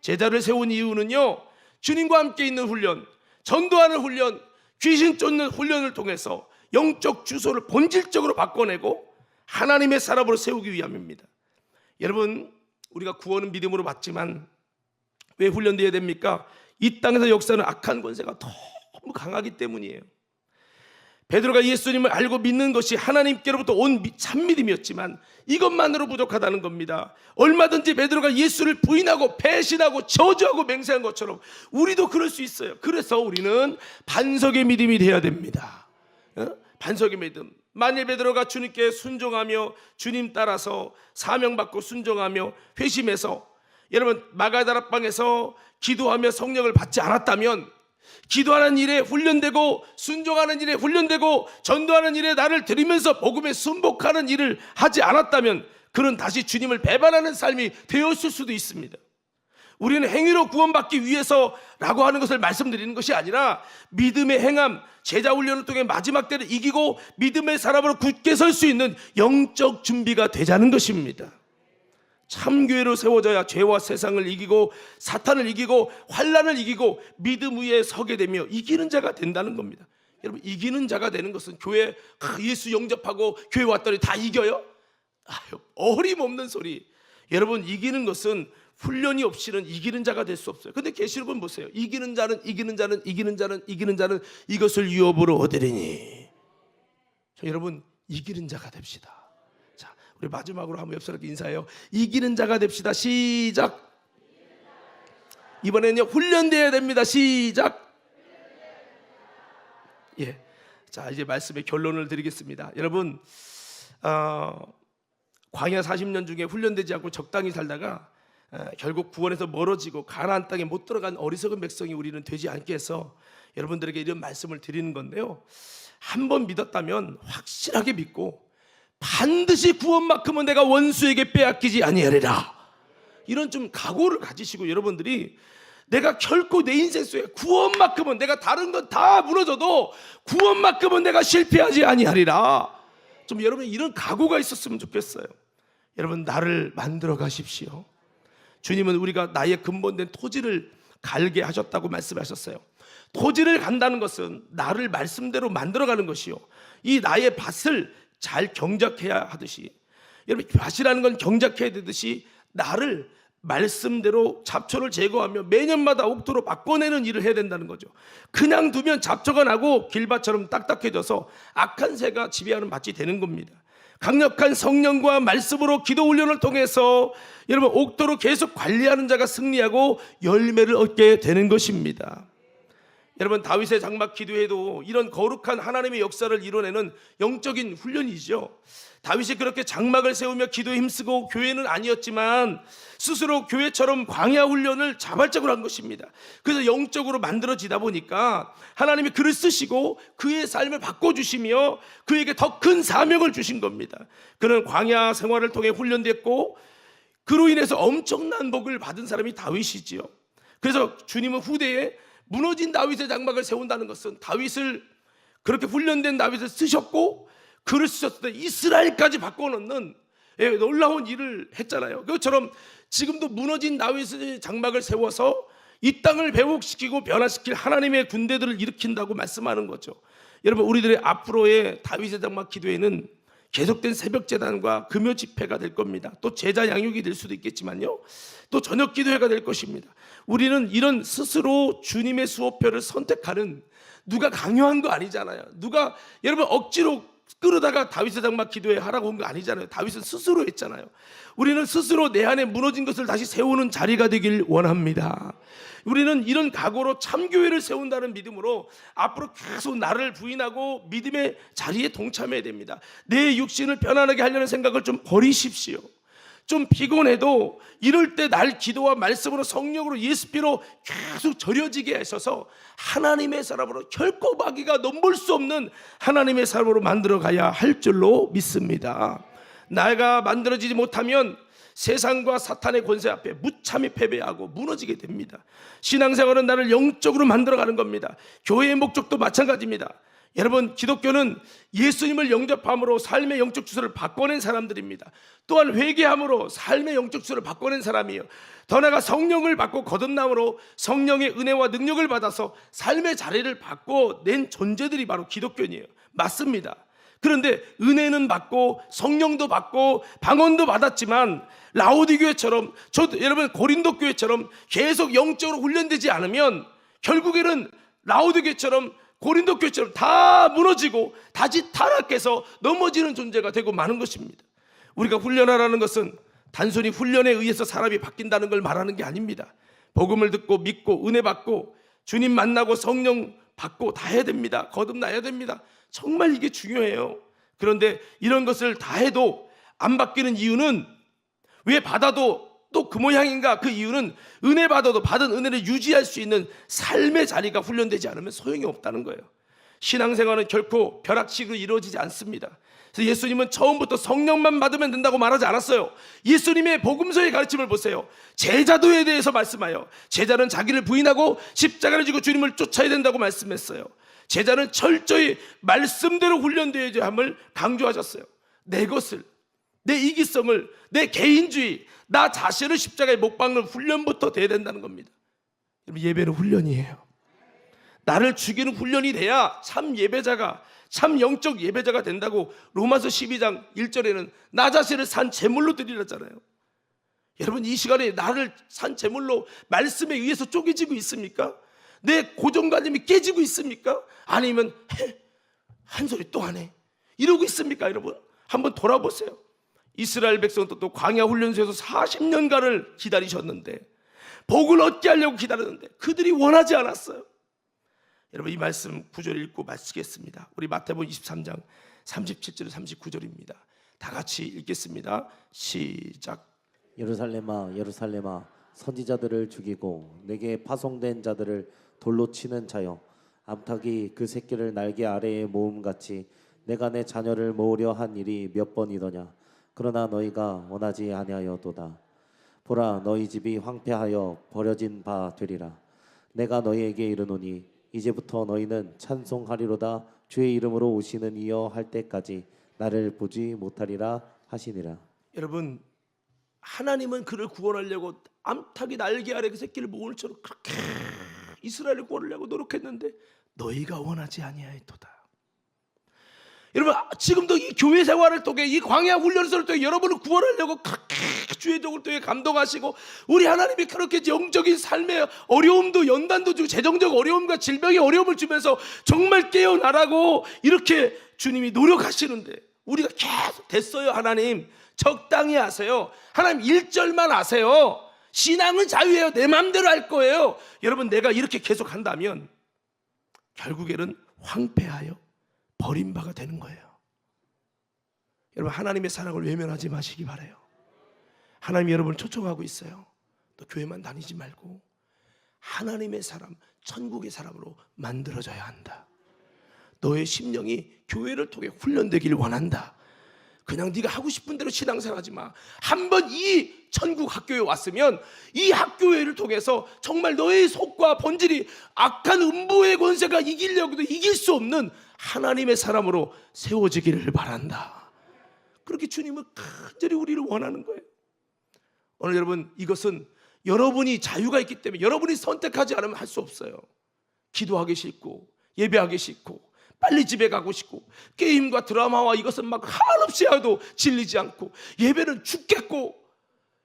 제자를 세운 이유는요, 주님과 함께 있는 훈련, 전도하는 훈련, 귀신 쫓는 훈련을 통해서 영적 주소를 본질적으로 바꿔내고 하나님의 사람으로 세우기 위함입니다. 여러분, 우리가 구원은 믿음으로 받지만 왜 훈련되어야 됩니까? 이 땅에서 역사는 악한 권세가 너무 강하기 때문이에요. 베드로가 예수님을 알고 믿는 것이 하나님께로부터 온 참믿음이었지만 이것만으로 부족하다는 겁니다. 얼마든지 베드로가 예수를 부인하고 배신하고 저주하고 맹세한 것처럼 우리도 그럴 수 있어요. 그래서 우리는 반석의 믿음이 되어야 됩니다. 반석의 믿음. 만일 베드로가 주님께 순종하며 주님 따라서 사명받고 순종하며 회심해서 여러분 마가다락방에서 기도하며 성령을 받지 않았다면, 기도하는 일에 훈련되고 순종하는 일에 훈련되고 전도하는 일에 나를 드리면서 복음에 순복하는 일을 하지 않았다면 그는 다시 주님을 배반하는 삶이 되었을 수도 있습니다. 우리는 행위로 구원받기 위해서라고 하는 것을 말씀드리는 것이 아니라 믿음의 행함, 제자 훈련을 통해 마지막 때를 이기고 믿음의 사람으로 굳게 설 수 있는 영적 준비가 되자는 것입니다. 참교회로 세워져야 죄와 세상을 이기고 사탄을 이기고 환난을 이기고 믿음 위에 서게 되며 이기는 자가 된다는 겁니다. 여러분, 이기는 자가 되는 것은 교회 예수 영접하고 교회 왔더니 다 이겨요? 아유, 어림없는 소리. 여러분, 이기는 것은 훈련이 없이는 이기는 자가 될 수 없어요. 근데 계시록은 보세요. 이기는 자는 이것을 유업으로 얻으리니. 여러분, 이기는 자가 됩시다. 자, 우리 마지막으로 한번 옆사람께 인사해요. 이기는 자가 됩시다. 시작. 이번에는요, 훈련되어야 됩니다. 시작. 예. 자, 이제 말씀의 결론을 드리겠습니다. 여러분, 광야 40년 중에 훈련되지 않고 적당히 살다가 결국 구원에서 멀어지고 가나안 땅에 못 들어간 어리석은 백성이 우리는 되지 않게 해서 여러분들에게 이런 말씀을 드리는 건데요, 한번 믿었다면 확실하게 믿고 반드시 구원만큼은 내가 원수에게 빼앗기지 아니하리라, 이런 좀 각오를 가지시고 여러분들이 내가 결코 내 인생 속에 구원만큼은, 내가 다른 건 다 무너져도 구원만큼은 내가 실패하지 아니하리라, 좀 여러분 이런 각오가 있었으면 좋겠어요. 여러분, 나를 만들어 가십시오. 주님은 우리가 나의 근본된 토지를 갈게 하셨다고 말씀하셨어요. 토지를 간다는 것은 나를 말씀대로 만들어가는 것이요, 이 나의 밭을 잘 경작해야 하듯이, 여러분 밭이라는 건 경작해야 되듯이 나를 말씀대로 잡초를 제거하며 매년마다 옥토로 바꿔내는 일을 해야 된다는 거죠. 그냥 두면 잡초가 나고 길밭처럼 딱딱해져서 악한 새가 지배하는 밭이 되는 겁니다. 강력한 성령과 말씀으로 기도 훈련을 통해서 여러분 옥토로 계속 관리하는 자가 승리하고 열매를 얻게 되는 것입니다. 여러분, 다윗의 장막 기도회도 이런 거룩한 하나님의 역사를 이뤄내는 영적인 훈련이죠. 다윗이 그렇게 장막을 세우며 기도에 힘쓰고 교회는 아니었지만 스스로 교회처럼 광야 훈련을 자발적으로 한 것입니다. 그래서 영적으로 만들어지다 보니까 하나님이 그를 쓰시고 그의 삶을 바꿔주시며 그에게 더 큰 사명을 주신 겁니다. 그는 광야 생활을 통해 훈련됐고 그로 인해서 엄청난 복을 받은 사람이 다윗이지요. 그래서 주님은 후대에 무너진 다윗의 장막을 세운다는 것은 다윗을, 그렇게 훈련된 다윗을 쓰셨고 그를 쓰셨을 때 이스라엘까지 바꿔놓는 놀라운 일을 했잖아요. 그것처럼 지금도 무너진 다윗의 장막을 세워서 이 땅을 회복시키고 변화시킬 하나님의 군대들을 일으킨다고 말씀하는 거죠. 여러분, 우리들의 앞으로의 다윗의 장막 기도회는 계속된 새벽 제단과 금요 집회가 될 겁니다. 또 제자 양육이 될 수도 있겠지만요, 또 저녁 기도회가 될 것입니다. 우리는 이런 스스로 주님의 수호표를 선택하는, 누가 강요한 거 아니잖아요. 누가 여러분 억지로 끌어다가 다윗의 장막 기도회 하라고 한 거 아니잖아요. 다윗은 스스로 했잖아요. 우리는 스스로 내 안에 무너진 것을 다시 세우는 자리가 되길 원합니다. 우리는 이런 각오로 참교회를 세운다는 믿음으로 앞으로 계속 나를 부인하고 믿음의 자리에 동참해야 됩니다. 내 육신을 편안하게 하려는 생각을 좀 버리십시오. 좀 피곤해도 이럴 때 날 기도와 말씀으로 성령으로 예수피로 계속 절여지게 하셔서 하나님의 사람으로 결코 마귀가 넘볼 수 없는 하나님의 사람으로 만들어가야 할 줄로 믿습니다. 나가 만들어지지 못하면 세상과 사탄의 권세 앞에 무참히 패배하고 무너지게 됩니다. 신앙생활은 나를 영적으로 만들어가는 겁니다. 교회의 목적도 마찬가지입니다. 여러분, 기독교는 예수님을 영접함으로 삶의 영적 주소를 바꿔낸 사람들입니다. 또한 회개함으로 삶의 영적 주소를 바꿔낸 사람이에요. 더 나아가 성령을 받고 거듭남으로 성령의 은혜와 능력을 받아서 삶의 자리를 바꿔낸 존재들이 바로 기독교인이에요. 맞습니다. 그런데 은혜는 받고 성령도 받고 방언도 받았지만 라오디 교회처럼, 여러분 고린도 교회처럼 계속 영적으로 훈련되지 않으면 결국에는 라오디 교회처럼 고린도 교회처럼 다 무너지고 다시 타락해서 넘어지는 존재가 되고 마는 것입니다. 우리가 훈련하라는 것은 단순히 훈련에 의해서 사람이 바뀐다는 걸 말하는 게 아닙니다. 복음을 듣고 믿고 은혜 받고 주님 만나고 성령 받고 다 해야 됩니다. 거듭나야 됩니다. 정말 이게 중요해요. 그런데 이런 것을 다 해도 안 바뀌는 이유는, 왜 받아도 또 그 모양인가? 그 이유는 은혜 받아도 받은 은혜를 유지할 수 있는 삶의 자리가 훈련되지 않으면 소용이 없다는 거예요. 신앙생활은 결코 벼락식으로 이루어지지 않습니다. 그래서 예수님은 처음부터 성령만 받으면 된다고 말하지 않았어요. 예수님의 복음서의 가르침을 보세요. 제자도에 대해서 말씀하여 제자는 자기를 부인하고 십자가를 지고 주님을 쫓아야 된다고 말씀했어요. 제자는 철저히 말씀대로 훈련되어야 함을 강조하셨어요. 내 것을, 내 이기성을, 내 개인주의, 나 자신을 십자가에 못 박는 훈련부터 돼야 된다는 겁니다. 예배는 훈련이에요. 나를 죽이는 훈련이 돼야 참 예배자가, 참 영적 예배자가 된다고 로마서 12장 1절에는 나 자신을 산 제물로 드리라잖아요. 여러분, 이 시간에 나를 산 제물로 말씀에 의해서 쪼개지고 있습니까? 내 고정관념이 깨지고 있습니까? 아니면 한 소리 또 하네 이러고 있습니까? 여러분, 한번 돌아보세요. 이스라엘 백성도 또 광야 훈련소에서 40년간을 기다리셨는데, 복을 얻게 하려고 기다렸는데 그들이 원하지 않았어요. 여러분, 이 말씀 9절 읽고 마치겠습니다. 우리 마태복음 23장 37절 39절입니다. 다 같이 읽겠습니다. 시작. 예루살렘아 예루살렘아 선지자들을 죽이고 내게 파송된 자들을 돌로 치는 자여, 암탉이 그 새끼를 날개 아래에 모음같이 내가 내 자녀를 모으려 한 일이 몇 번이더냐. 그러나 너희가 원하지 아니하여도다. 보라, 너희 집이 황폐하여 버려진 바 되리라. 내가 너희에게 이르노니 이제부터 너희는 찬송하리로다. 주의 이름으로 오시는 이여 할 때까지 나를 보지 못하리라 하시니라. 여러분, 하나님은 그를 구원하려고 암탉이 날개 아래 그 새끼를 모을 처럼 그렇게 이스라엘을 구원하려고 노력했는데 너희가 원하지 아니하였도다. 여러분, 지금도 이 교회 생활을 통해, 이 광야 훈련소를 통해 여러분을 구원하려고 그렇게 주의적으로 통해 감동하시고, 우리 하나님이 그렇게 영적인 삶의 어려움도 연단도 주고 재정적 어려움과 질병의 어려움을 주면서 정말 깨어나라고 이렇게 주님이 노력하시는데 우리가 계속 됐어요. 하나님 적당히 하세요. 하나님 1절만 하세요. 신앙은 자유예요. 내 마음대로 할 거예요. 여러분, 내가 이렇게 계속 한다면 결국에는 황폐하여 버림바가 되는 거예요. 여러분, 하나님의 사랑을 외면하지 마시기 바라요. 하나님이 여러분을 초청하고 있어요. 또 교회만 다니지 말고 하나님의 사람, 천국의 사람으로 만들어져야 한다. 너의 심령이 교회를 통해 훈련되길 원한다. 그냥 네가 하고 싶은 대로 신앙생활하지 마. 한번 이 천국 학교에 왔으면 이 학교회를 통해서 정말 너의 속과 본질이 악한 음부의 권세가 이기려고도 이길 수 없는 하나님의 사람으로 세워지기를 바란다. 그렇게 주님은 간절히 우리를 원하는 거예요. 오늘 여러분, 이것은 여러분이 자유가 있기 때문에 여러분이 선택하지 않으면 할 수 없어요. 기도하기 싫고 예배하기 싫고 빨리 집에 가고 싶고 게임과 드라마와 이것은 막 한없이 해도 질리지 않고 예배는 죽겠고,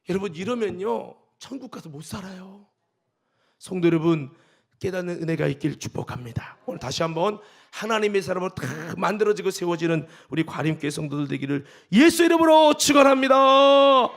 여러분 이러면요 천국 가서 못 살아요. 성도 여러분, 깨닫는 은혜가 있길 축복합니다. 오늘 다시 한번 하나님의 사람으로 다 만들어지고 세워지는 우리 과림교회 성도들 되기를 예수 이름으로 축원합니다.